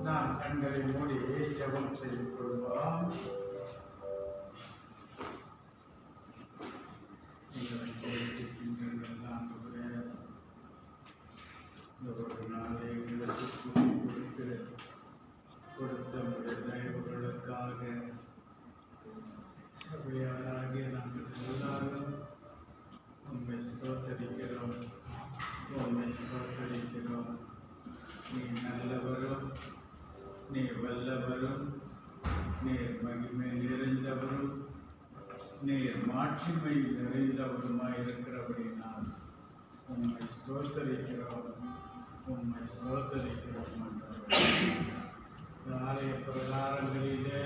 நாம் கண்களை மூடி ஜெபம் செய்து கொள்வோம். ஒரு நாளை எங்களுக்கு கொடுத்த தயவுகளுக்காக சபையாராகிய நாங்கள் எல்லாரும் உண்மை ஸ்தோத்தரிக்கிறோம். உண்மை ஸ்தோத்தரிக்கிறோம். நீ நல்லவரும், நீர் வல்லவரும், நீர் மகிமை நிறைந்தவரும், நீர் மாட்சிமை நிறைந்தவருமாயிருக்கிறபடினால் உண்மை ஸ்தோத்தரிக்கிறோம். உண்மை ஸ்தோத்தரிக்கிறோம். ஆலய பிரகாரங்களிலே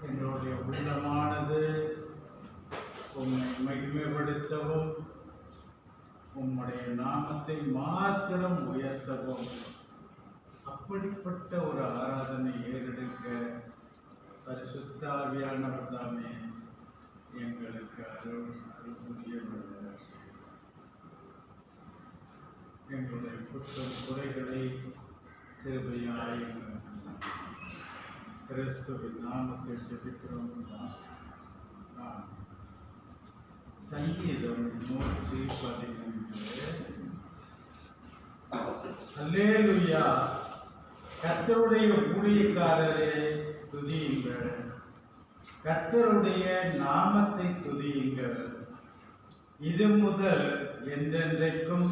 எங்களுடைய உள்ளமானது உம்மை மகிமைப்படுத்தவும் உம்முடைய நாமத்தை மாத்திரம் உயர்த்தவும் அப்படிப்பட்ட ஒரு ஆராதனை ஏறெடுக்க பரிசுத்த ஆவியானவர் தாமே எங்களுக்கு அருள் புரியவில்லை. எங்களுடைய குற்றம் குறைகளை கிருபையாய் கிறிஸ்துவின் நாமத்தை செபிக்கிறோம். சங்கீதம் 113. அல்லேலூயா. கர்த்தருடைய ஊழியக்காரரே துதியுங்கள், கர்த்தருடைய நாமத்தை துதியுங்கள். இது முதல் என்றென்றைக்கும்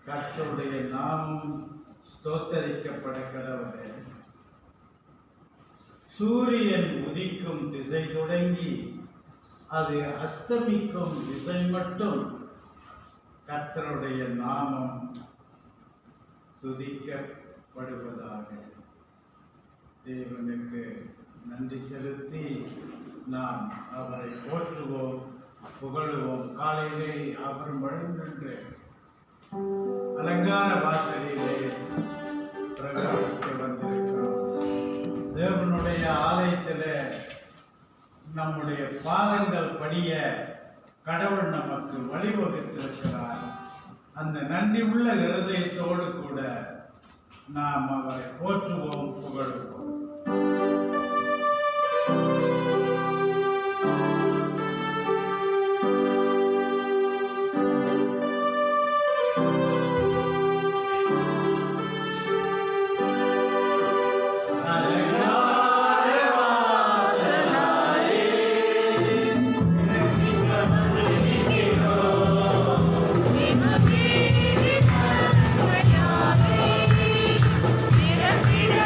கர்த்தருடைய நாமம் ஸ்தோத்தரிக்கப்பட கடவுளே. சூரியன் உதிக்கும் திசை தொடங்கி அது அஸ்தமிக்கும் திசை மட்டும் கர்த்தருடைய நாமம் துதிக்கப்படுவதாக. தேவனுக்கு நன்றி செலுத்தி நாம் அவரை போற்றுவோம், புகழுவோம். காலையிலே அவர் வழிநின்று அலங்கார வாசலிலே பிரகாசிக்க வந்திருக்கிறோம். தேவனுடைய ஆலயத்தில் நம்முடைய பாதங்கள் படிய கடவுள் நமக்கு வழிவகுத்திருக்கிறார். அந்த நன்றி உள்ள இருதயத்தோடு கூட நாம் அவரை போற்றுவோம், புகழுவோம். Mira, mira,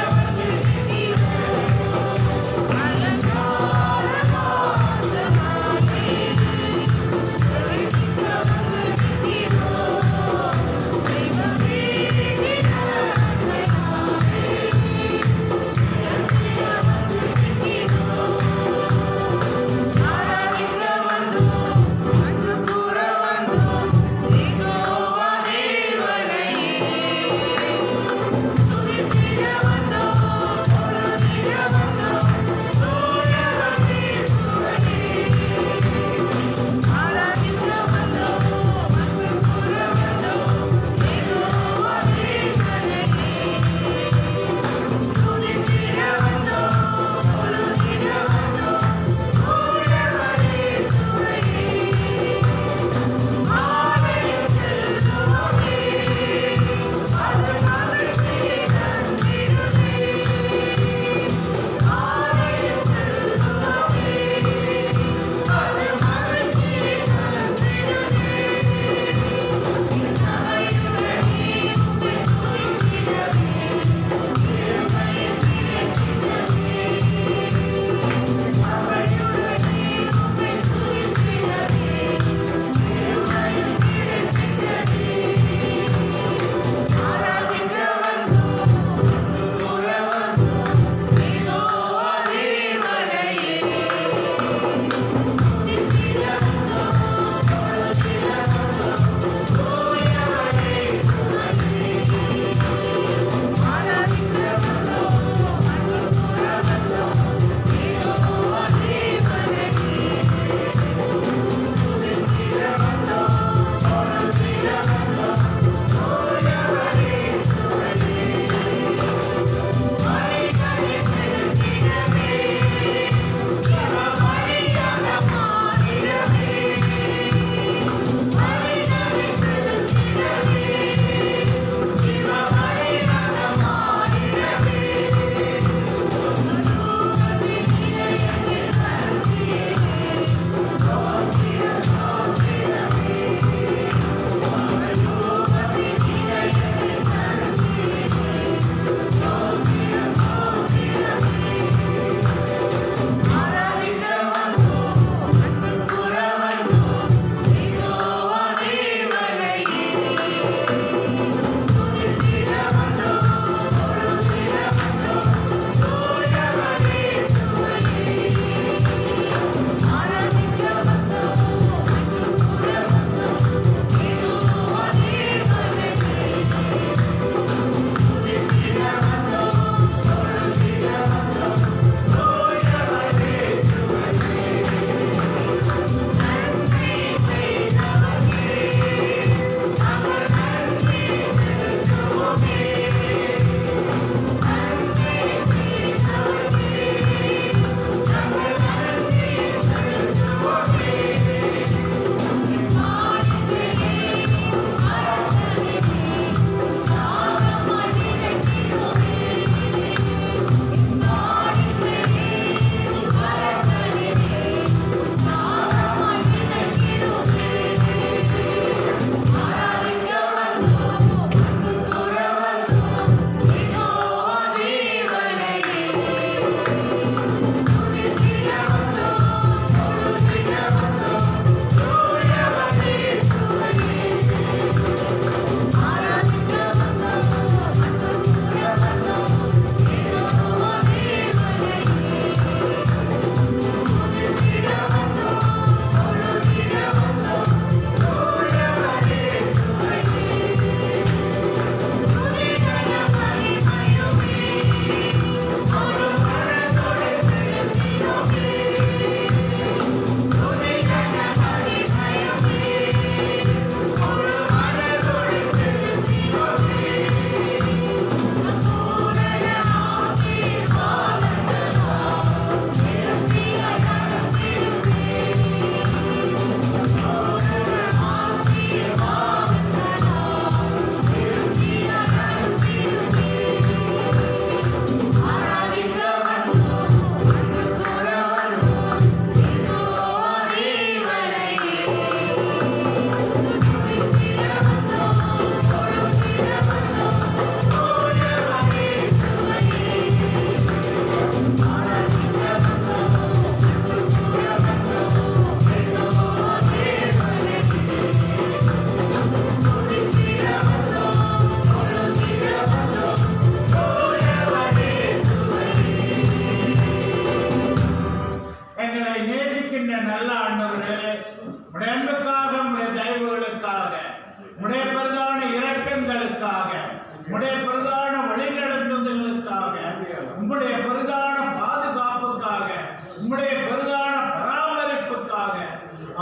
உம்முடைய பெரிதான பாதுகாப்புக்காக, உம்முடைய பெரிதான பராமரிப்புக்காக,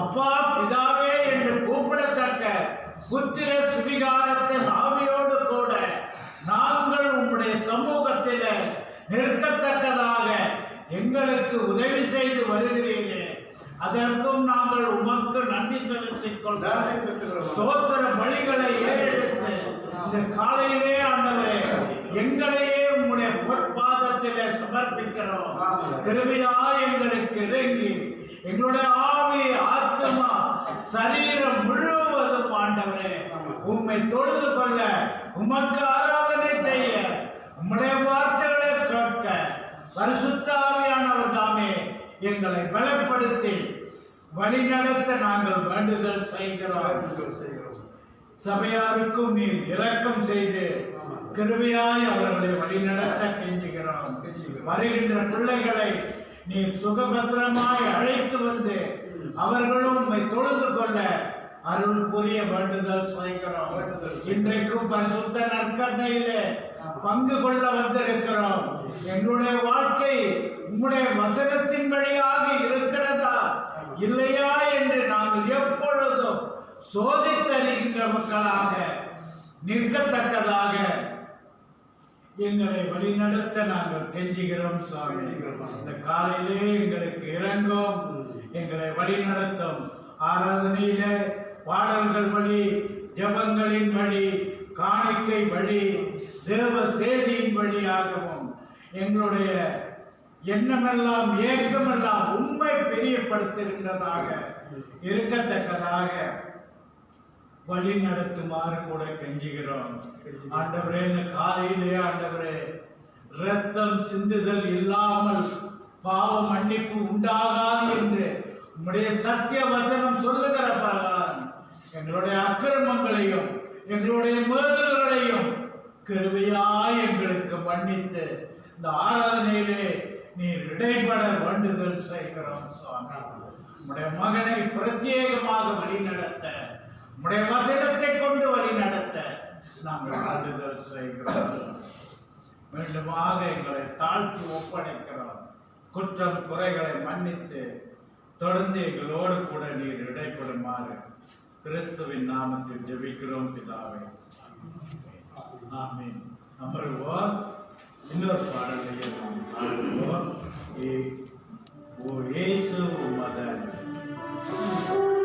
அப்பா பிதாவே என்று கூப்பிடத்தக்க புத்திர சுவிகாரத்தின் ஆவியோடு கூட நாங்கள் உம்முடைய சமூகத்தில் நிற்கத்தக்கதாக எங்களுக்கு உதவி செய்து வருகிறீர்களே, அதற்கும் நாங்கள் உமக்கு நன்றி செலுத்திக் கொள்கிறோம். ஸ்தோத்திர பலிகளை ஏறெடுத்து இந்த காலையிலே ஆண்டவரே எங்களையே உம்முடைய பொற்பாதத்திலே சமர்ப்பிக்கிறோம். கிருபையா எங்களுக்கு இறங்கி எங்களுடைய ஆவி, ஆத்மா, சரீரம் முழுவதும் ஆண்டவரே உம்மை தொழுது கொள்ள, உமக்கு ஆராதனை செய்ய, உம்முடைய வார்த்தைகளை கேட்க பரிசுத்த ஆவியானவர் தாமே எங்களை பலப்படுத்தி வழிநடத்த நாங்கள் வேண்டுதல் செய்கிறோம். சபையாருக்கும் நீர் இரக்கம் செய்து கிருபையாய் அவர்களை வழிநடத்த கெஞ்சுகிறோம். வருகின்ற பிள்ளைகளை நீர் சுகபத்திரமாய் அழைத்து வந்து அவர்களும் உம்மை தொழுது கொள்ள அருள் புரிய வேண்டுதல் செய்கிறோம். இன்றைக்கும் பரிசுத்த நற்கருணையிலே பங்கு கொள்ள வந்திருக்கிறோம். எங்களுடைய வாழ்க்கை உம்முடைய வசனத்தின் வழியாக இருக்கிறதா இல்லையா என்று நாங்கள் எப்பொழுதும் சோதித்தறிகின்ற மக்களாக நிற்கத்தக்கதாக எங்களை வழிநடத்த நாங்கள் கெஞ்சுகிறோம். சுவாமி, இந்த காலையிலே எங்களுக்கு இறங்கும், எங்களை வழிநடத்தும். ஆராதனையில பாடல்கள் வழி, ஜபங்களின் வழி, காணிக்கை வழி, தேவ செய்தியின் வழியாகவும் எங்களுடைய எண்ணமெல்லாம் ஏக்கமெல்லாம் உண்மை பெரியப்படுத்துகின்றதாக இருக்கத்தக்கதாக வழி நடத்துமாறு கூட கெஞ்சுகிறோம். ஆண்டவரே, இந்த காலையிலே ஆண்டவரே இரத்தம் சிந்துதல் இல்லாமல் பாவ மன்னிப்பு உண்டாகாது என்று உம்முடைய சத்திய வசனம் சொல்லுகிற பிரகாரம் எங்களுடைய அக்கிரமங்களையும் எங்களுடைய மீறல்களையும் கிருபையாய் எங்களுக்கு மன்னித்து இந்த ஆராதனையிலே நீர் இடைபட வேண்டுதல் செய்கிறோம். சுவாமி, உம்முடைய மகனை பிரத்யேகமாக வழிநடத்த, உம்முடைய வசனத்தை கொண்டு வழிநடத்த நாங்கள் வேண்டுதல் செய்கிறோம். மீண்டுமாக எங்களை தாழ்த்தி ஒப்படைக்கிறோம். குற்றம் குறைகளை மன்னித்து தொடர்ந்து எங்களோடு கூட நீர் இடைப்படுமாறு கிறிஸ்துவின் நாமத்தில் ஜெபிக்கிறோம் பிதாவே. ஆமென். அமருவோம். இன்னொரு பாடலையே நாம் பாடுவோம். ஓ இயேசு மகன். Oh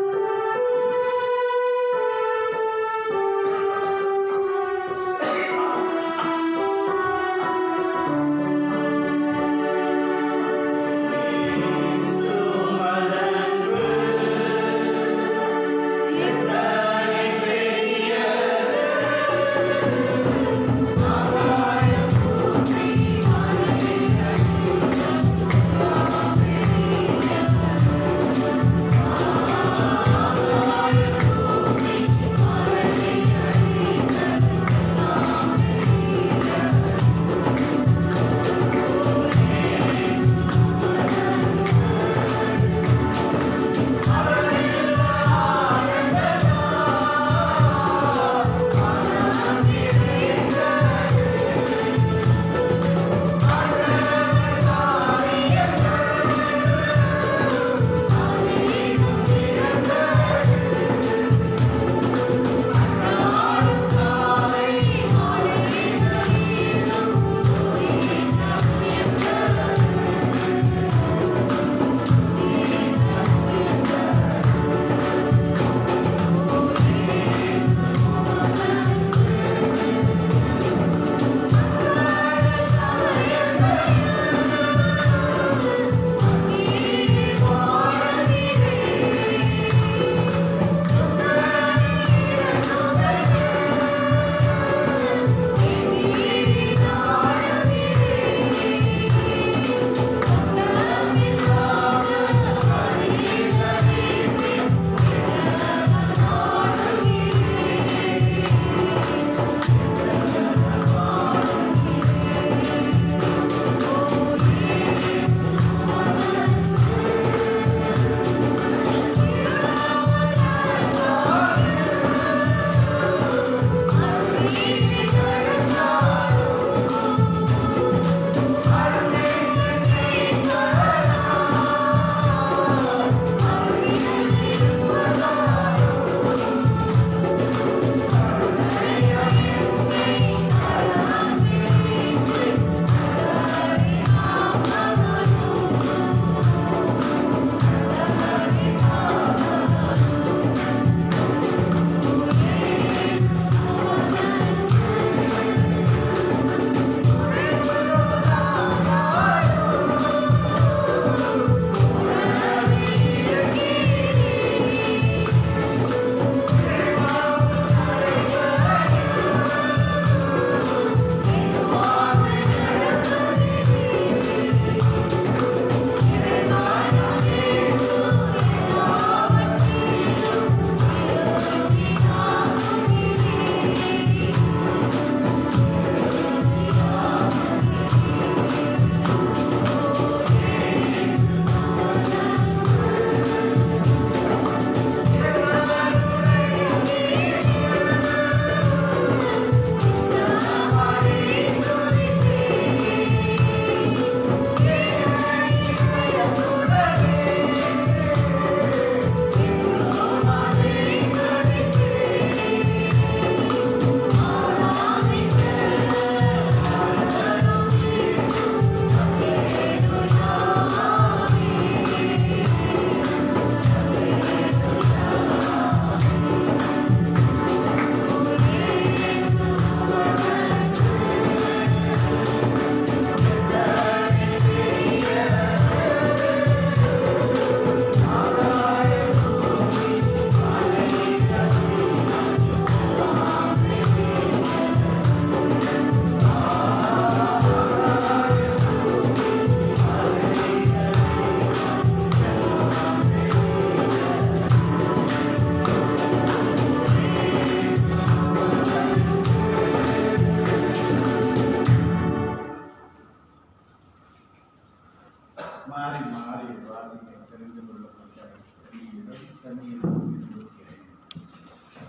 இருக்கிறேன்.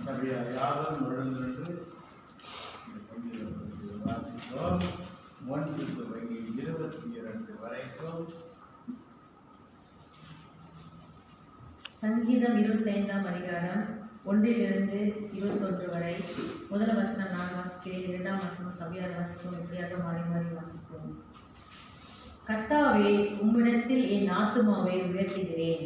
சபையார் யாரும் எழுந்து வாசித்தோம். 1 தொடங்கி 22 வரைக்கும். சங்கீதம் 25ஆம் அதிகாரம் 1 to 21 வரை. முதல் வசனம் நான் வாசிக்கிறேன், 2ஆம் வசனம் சபையார் வாசிக்கும். இப்படியாக மாறி மாறி வாசிப்போம். கர்த்தாவே, உம்மிடத்தில் என் ஆத்துமாவை உயர்த்துகிறேன்.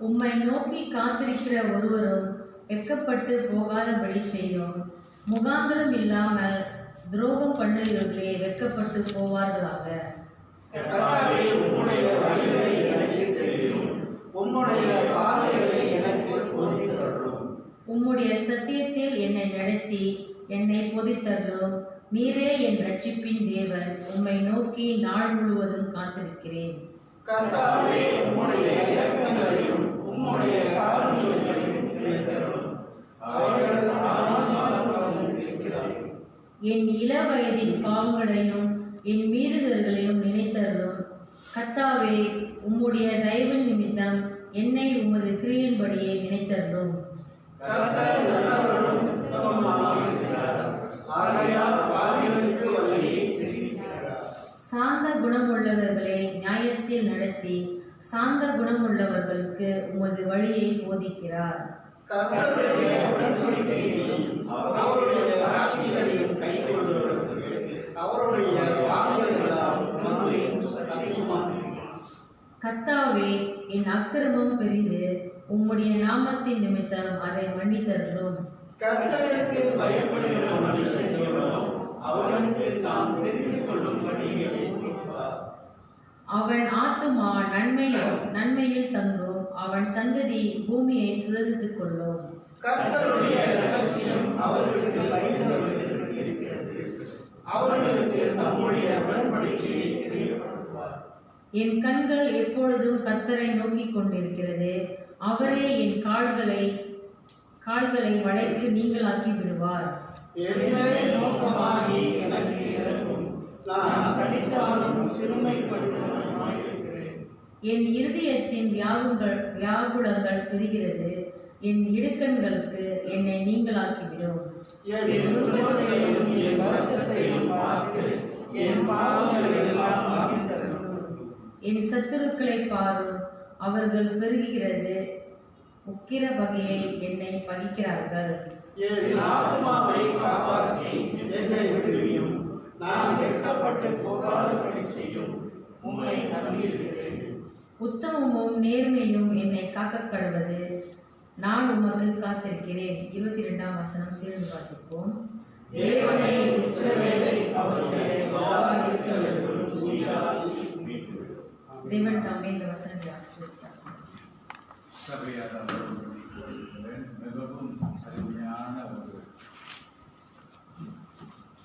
உம்மை நோக்கி காத்திருக்கிற ஒருவரும் வெட்கப்பட்டு போகாதபடி செய்யும். முகாந்திரம் இல்லாமல் துரோகம் பண்ணுகிறவர்களே வெட்கப்பட்டு போவார்களாக. உம்முடைய சத்தியத்தில் என்னை நடத்தி என்னை போதித்தருளும். நீரே என் ரட்சிப்பின் தேவன். உம்மை நோக்கி நாள் முழுவதும் காத்திருக்கிறேன். என் இள வயதின் பாவங்களையும் என் மீறுதல்களையும் நினைத்தருளும். கர்த்தாவே, உம்முடைய தயவு நிமித்தம் என்னை உமது கிரியின்படியே நினைத்தருளும். சாந்த குணமுள்ளவர்களை நியாயத்தில் நடத்தி சாந்த குணமுள்ளவர்களுக்கு உமது வழியை போதிக்கிறார். கர்த்தாவே, என் அக்கிரமம் பெரிது. உம்முடைய நாமத்தின் நிமித்தம் அதை மன்னித்தருளும். அவன் ஆத்துமா நன்மையில் தங்கும். அவன் சந்ததி பூமியை சுதந்தித்துக் கொள்ளும். என் கண்கள் எப்பொழுதும் கர்த்தரை நோக்கிக் கொண்டிருக்கிறது. அவரே என் கால்களை வளைக்கு நீங்களாக்கி விடுவார். என் இருதயத்தின் வியாகுலங்கள் பெறுகிறது. என் இடுக்கண்களுக்கு என்னை நீங்களாக்கிவிடும். என் சத்துருக்களை பாரும். அவர்கள் பெருகுகிறது. உக்கிர வகையை என்னை பகிக்கிறார்கள். உத்தமமும் நேர்மையும் என்னை காக்க கடவது. நான் உமக்கு காத்திருக்கிறேன். 22ஆம் வசனம் சேர்ந்து வாசிப்போம். தேவனே, இஸ்ரவேலை தேவன் தாமே இந்த வசனத்தை வாசித்திருக்கிறார். மிகவும் அருமையான ஒரு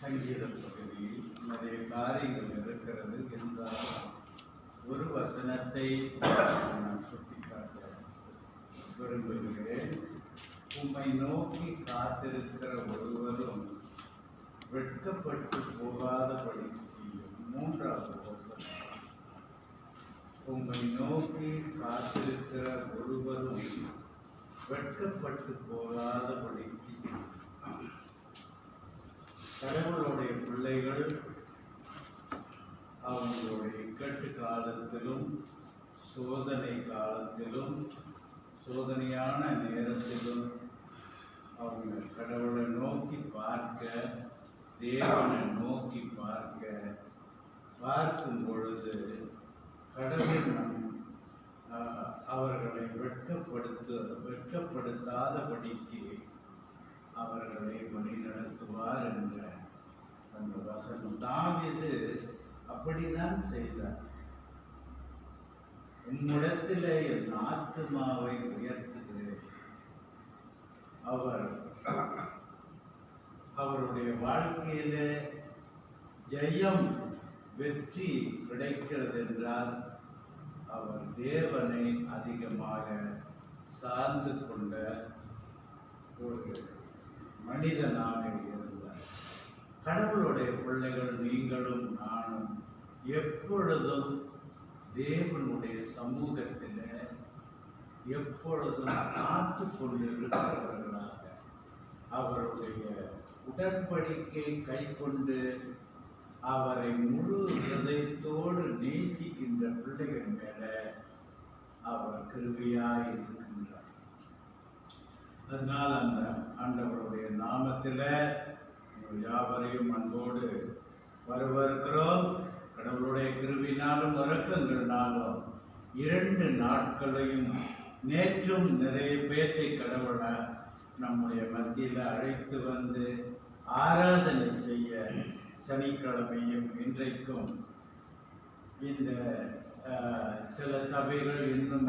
சங்கீத பகுதியில் நிறைய காரியங்கள் இருக்கிறது என்றால் ஒரு வசனத்தை நான் சுட்டிக்காட்ட விரும்புகிறேன். உம்மை நோக்கி காத்திருக்கிற ஒருவரும் வெட்கப்பட்டு போகாதபடி செய்யும். 3வது வசனம். உம்மை நோக்கி காத்திருக்கிற ஒருவரும் வெட்கப்பட்டு போகாதபடி செய்யும். கடவுளுடைய பிள்ளைகள் அவங்களுடைய இக்கட்டு காலத்திலும் சோதனை காலத்திலும் சோதனையான நேரத்திலும் அவங்க கடவுளை நோக்கி பார்க்க, தேவனை நோக்கி பார்க்கும் பொழுது கடவுள் அவர்களை வெட்கப்படுத்தாதபடிக்கு அவர்களை வழிநடத்துவார் என்ற அந்த வசனம். தாவீது அப்படிதான் செய்தார். உம்மிடத்திலே என் ஆத்துமாவை உயர்த்துகிறேன். அவருடைய வாழ்க்கையில ஜெயம் வெற்றி கிடைக்கிறது என்றால் அவர் தேவனை அதிகமாக சார்ந்து கொண்ட ஒரு மனிதனாக இருந்தார். கடவுளுடைய பிள்ளைகள் நீங்களும் நானும் எப்பொழுதும் தேவனுடைய சமூகத்தில் எப்பொழுதும் காத்து கொண்டு இருக்கிறவர்களாக அவருடைய உடன்படிக்கை கை கொண்டு அவரை முழு ஹிருதயத்தோடு நேசிக்கின்ற பிள்ளைகள் மேல அவர் கிருபையாய் இருக்கின்றார். அதனால் அந்த ஆண்டவருடைய நாமத்தில் யாவரையும் அன்போடு வரவேற்கிறோம். கடவுளுடைய கிருபினாலும் இரக்கங்கள்னாலும் 2 நாட்களையும் நேற்றும் நிறைய பேற்றை கடவுளை நம்முடைய மத்தியில் அழைத்து வந்து ஆராதனை செய்ய சனிக்கிழமையும் இன்றைக்கும் இந்த சில சபைகள் இன்னும்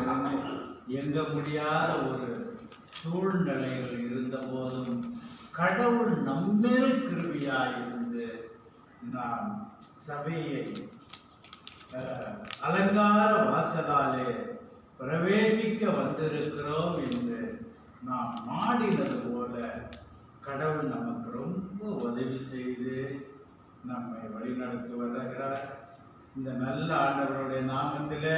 இயங்க முடியாத ஒரு சூழ்நிலைகள் இருந்த போதும் கடவுள் நம்மேல் கிருபையாயிருந்து நாம் சபையை அலங்கார வாசலாலே பிரவேசிக்க வந்திருக்கிறோம் என்று நாம் நாடினது போல கடவுள் நமக்கு ரொம்ப உதவி செய்து நம்மை வழிநடத்தி வருகிறார். இந்த நல்ல ஆண்டவருடைய நாமத்தில்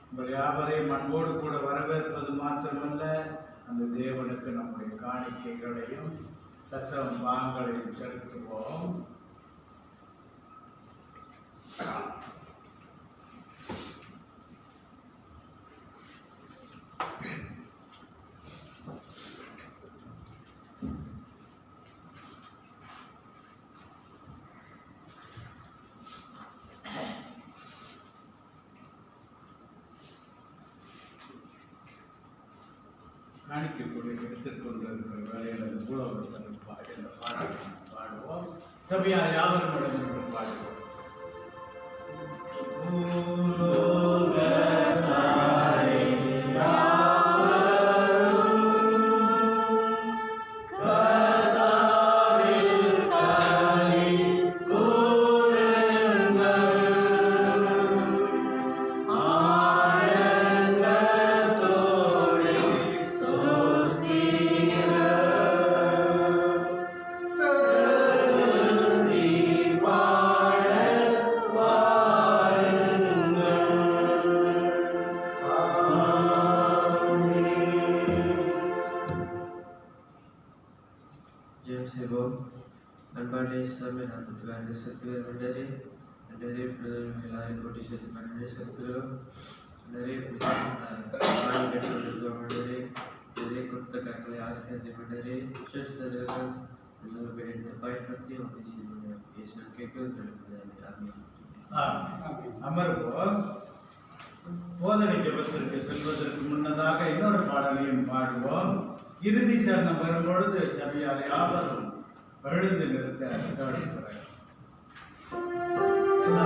உங்கள் யாவரையும் அன்போடு கூட வரவேற்பது மாத்திரமல்ல, அந்த தேவனுக்கு நம்முடைய காணிக்கைகளையும் தசம் பாங்களையும் செலுத்துவோம். காணிக்கைக்குள்ளே எடுத்துக்கொண்டிருக்கிற வேலையில் பூலோகத்தில் பாடுவோம். சபையார் யாவரும் இடமிருந்து பாடுவோம். அமர்வோம். போதனை ஜெபத்திற்கு செல்வதற்கு முன்னதாக இன்னொரு பாடலையும் பாடுவோம். இறுதி சரணம் வரும்பொழுது சபையார் யாவரும் எழுந்து நிற்க கவனிக்கிறார். ஆ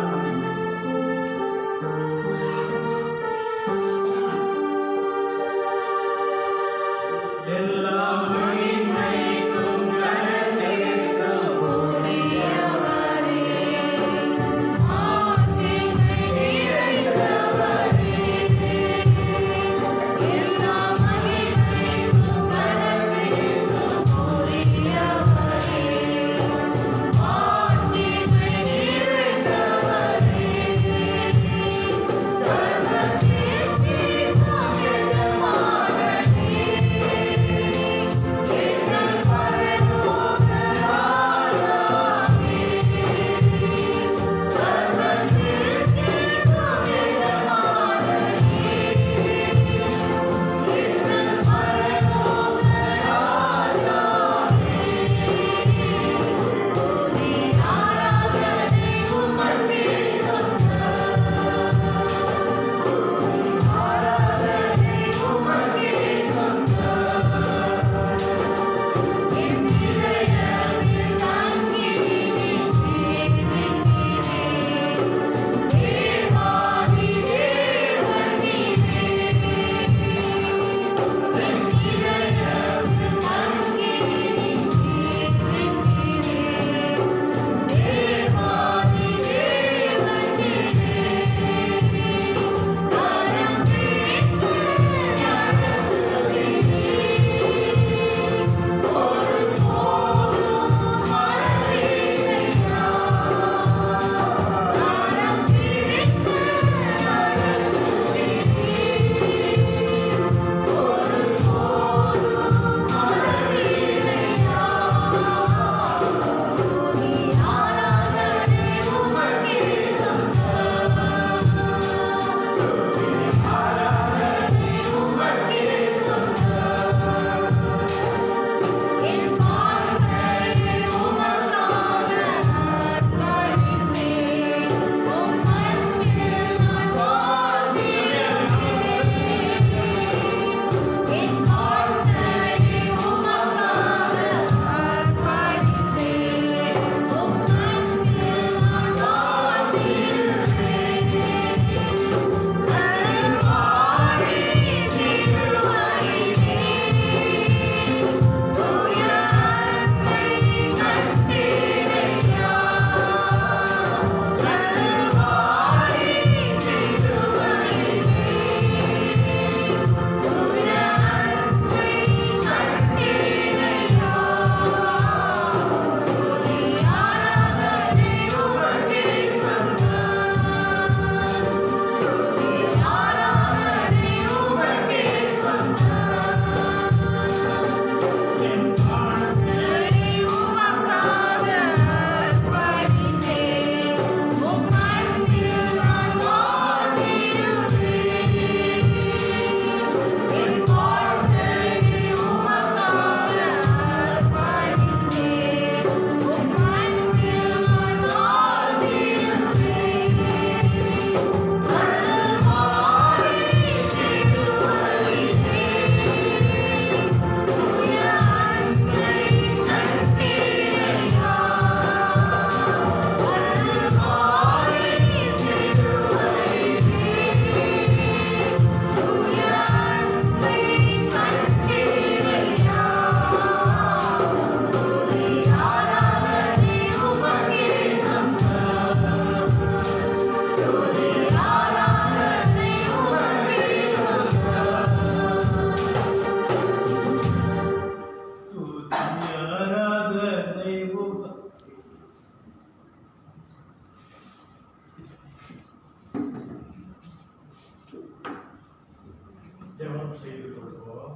ஜெபம் செய்து கொள்வோம்.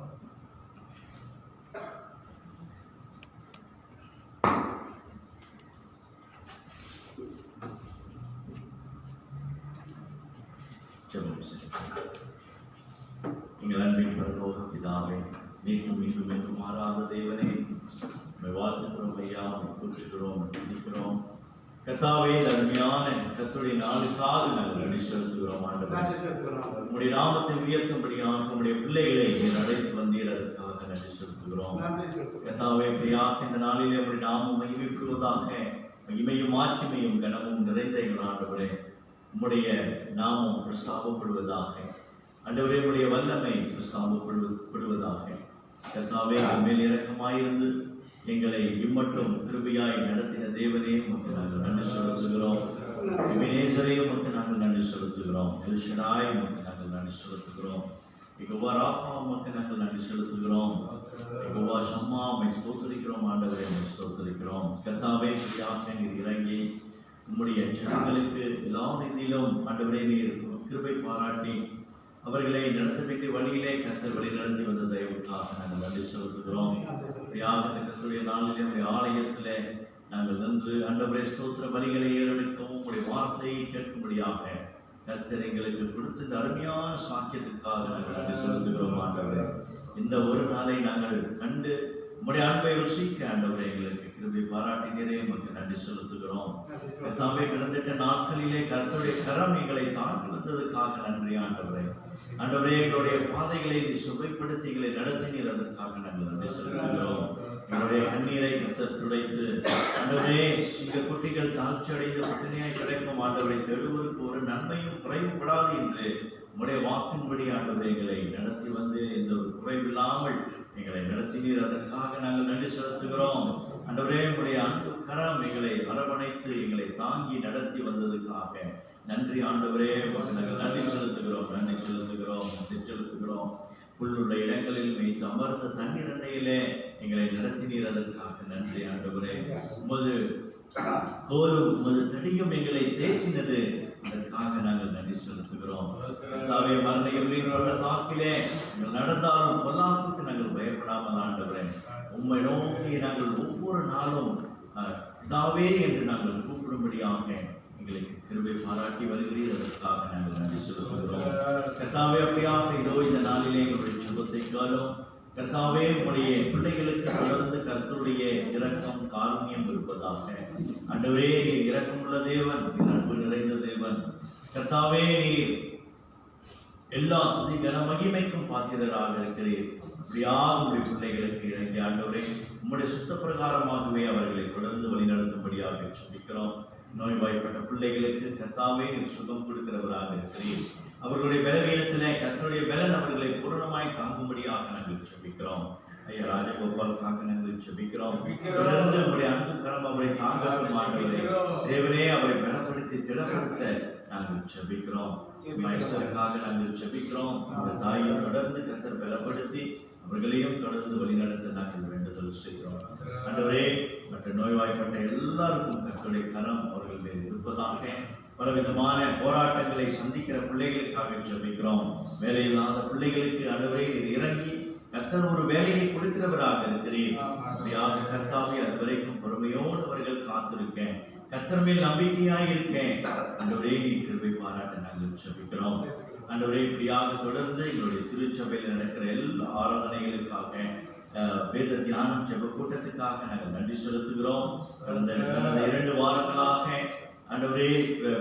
எங்கள் அன்பின் பரலோக பிதாவே, நீக்கும் மீண்டும் என்றும் மாறாத தேவனே, உம்மை வாழ்த்துகிறோம் ஐயா, போற்றுகிறோம், துதிக்கிறோம். கர்த்தாவே, இந்த அருமையான கர்த்தருடைய நாளுக்காக நாங்கள் நன்றி செலுத்துகிறோம். ஆண்டவரே, உம்முடைய நாமத்தை உயர்த்தும்படியாக உம்முடைய பிள்ளைகளை நீர் அழைத்து வந்தீர், அதற்காக நன்றி செலுத்துகிறோம். கர்த்தாவே, இப்படியாக இந்த நாளிலே உம்முடைய நாமம் மகிமைப்படுவதாக, மகிமையும் ஆட்சிமையும் கனமும் நிறைந்த எங்கள் ஆண்டவரே, உம்முடைய நாமம் பிரஸ்தாபப்படுவதாக. ஆண்டவரே, உம்முடைய வல்லமை பிரஸ்தாபப்படுவதாக. கர்த்தாவே, எங்கள் மேல் இரக்கமாயிருந்து எங்களை இம்மட்டும் கிருபையாய் நடத்தின தேவனே, உமக்கு நாங்கள் நன்றி செலுத்துகிறோம். எபினேசரே, உமக்கு நாங்கள் நன்றி செலுத்துகிறோம். எல் ஷடாய், உமக்கு நாங்கள் நன்றி செலுத்துகிறோம். யெகோவா ராஃபா, உமக்கு நாங்கள் நன்றி செலுத்துகிறோம். யெகோவா ஷம்மா, உம்மை ஸ்தோத்திரிக்கிறோம். ஆண்டவரே, உம்மை ஸ்தோத்திரிக்கிறோம். கர்த்தாவே, இப்படியாக நீர் இறங்கி உம்முடைய ஜனங்களுக்கு எல்லா ரீதியிலும் ஆண்டவரே நீர் கிருபை பாராட்டி அவர்களை நடத்த வேண்டிய வழியிலே கர்த்தர் வழி நடத்தி வந்த தயவுக்காக நாங்கள் நன்றி செலுத்துகிறோம். கர்த்தருடைய நாளிலே உடைய ஆலயத்திலே நாங்கள் நின்று ஆண்டவரே ஸ்தோத்திர பலிகளை ஏறெடுக்கவும் உடைய வார்த்தையை கேட்கும்படியாக கர்த்தர் எங்களுக்கு கொடுத்த இந்த அருமையான சாக்கியத்திற்காக நாங்கள் நன்றி செலுத்துகிறோம். ஆண்டவரே, இந்த ஒரு நாளை நாங்கள் கண்டு உம்முடைய அன்பை ருசிக்க ஆண்டவரே எங்களுக்கு கிருபை பாராட்டினரே, உமக்கு நன்றி செலுத்துகிறோம். கர்த்தாவே, கடந்த நாட்களிலே கர்த்தருடைய கரம் எங்களை தாங்கி வந்ததுக்காக நன்றி ஆண்டவரே. ஆண்டவரே, எங்களுடைய பாதைகளை சுவைப்படுத்தி எங்களை நடத்தினீர், அதற்காக நாங்கள் நன்றி செலுத்துகிறோம். எங்களுடைய கண்ணீரை கர்த்தர் துடைத்து ஆண்டவரே, சிங்க குட்டிகள் தாழ்ச்சி அடைந்து பட்டினியாய் கிடைக்கும் ஆண்டவரை தேடுவதற்கு ஒரு நன்மையும் குறைவுபடாது என்று உம்முடைய வாக்கின்படி ஆண்டவரை எங்களை நடத்தி வந்து எந்த ஒரு குறைவில்லாமல் எங்களை நடத்தினீர், அதற்காக நாங்கள் நன்றி செலுத்துகிறோம். ஆண்டவரே, உம்முடைய அன்பு கரம் எங்களை அரவணைத்து எங்களை தாங்கி நடத்தி வந்ததுக்காக நன்றி ஆண்டவரே, நாங்கள் நன்றி செலுத்துகிறோம். நன்றி செலுத்துகிறோம். புல்லுள்ள இடங்களில் வைத்து அமர்ந்த தண்ணீர் அண்டையிலே எங்களை நடத்தினீர், அதற்காக நன்றி ஆண்டவரே. உமது தோலும் உமது தடியும் எங்களை தேற்றினது, அதற்காக நாங்கள் நன்றி செலுத்துகிறோம். கர்த்தாவே, மரண இருளின் தாக்கிலே நடந்தாலும் பொல்லாப்புக்கு நாங்கள் பயப்படாமல் ஆண்டவரே, உம்மை நோக்கி நாங்கள் ஒவ்வொரு நாளும் பிதாவே என்று நாங்கள் கூப்பிடும்படியாக எங்களுக்கு கிருபை பாராட்டி வருகிறீர், அதற்காக நாங்கள் நன்றி செலுத்துகிறோம். கர்த்தாவே, அப்படியாக இதோ இந்த நாளிலே எங்களுடைய சுபத்தை காலம் கர்த்தாவே, உடைய பிள்ளைகளுக்கு தொடர்ந்து கர்த்தருடைய இரக்கம் காருண்யம் இருப்பதாக. ஆண்டவரே, நீர் இரக்கமுள்ள தேவன், நீர் அன்பு நிறைந்த தேவன். கர்த்தாவே, நீர் எல்லா துதி கன மகிமைக்கும் பாத்திரராக இருக்கிறீர். இப்படியாக உடைய பிள்ளைகளுக்கு இறங்கி ஆண்டவரே, உம்முடைய சுத்த பிரகாரமாகவே அவர்களை தொடர்ந்து வழிநடத்தும்படியாக ஜெபிக்கிறோம். நோய்வாய்ப்பட்ட பிள்ளைகளுக்கு கர்த்தாவே நீர் சுகம் கொடுக்கிறவராக இருக்கிறீர். அவர்களுடைய பலவீனத்திலே கர்த்தருடைய பலன் அவர்களை பூரணமாய் தாங்கும்படியாக நாங்கள் ஜெபிக்கிறோம். ஐயா ராஜகோபாலுக்காக நாங்கள் ஜெபிக்கிறோம். தொடர்ந்து உங்களுடைய அன்பு கரம் அவரை தாங்கட்டும் ஆண்டவரே. தேவனே, அவரை பலப்படுத்தி திடப்படுத்த நாங்கள் ஜெபிக்கிறோம். மைஸ்டருக்காக நாங்கள் ஜெபிக்கிறோம். அந்த தாயை தொடர்ந்து கர்த்தர் பலப்படுத்தி அவர்களையும் தொடர்ந்து வழிநடத்த நாங்கள் வேண்டுதல் செய்கிறோம். ஆண்டவரே, மற்ற நோய்வாய்ப்பட்ட எல்லாருக்கும் கர்த்தருடைய கரம் அவர்கள் மேல் இருப்பதாக. பலவிதமான போராட்டங்களை சந்திக்கிற பிள்ளைகளுக்காக ஜெபிக்கிறோம். வேலையில்லாத பிள்ளைகளுக்கு ஆண்டவரே நீர் இறங்கி கர்த்தர் ஒரு வேலையை கொடுக்கிறவராக இருக்கிறேன். அப்படியாக கர்த்தாவே, அது வரைக்கும் பொறுமையோடு அவர்கள் காத்திருக்கேன், கர்த்தர் மேல் நம்பிக்கையாய் இருக்கேன். ஆண்டவரே, நீர் கிருபை பாராட்ட நாங்கள் ஜெபிக்கிறோம். ஆண்டவரே, இப்படியாக தொடர்ந்து எங்களுடைய திருச்சபையில் நடக்கிற எல்லா ஆராதனைகளுக்காக வேத தியானம் ஜெப கூட்டத்துக்காக நாங்கள் நன்றி செலுத்துகிறோம். கடந்த 2 வாரங்களாக ஆண்டவரே,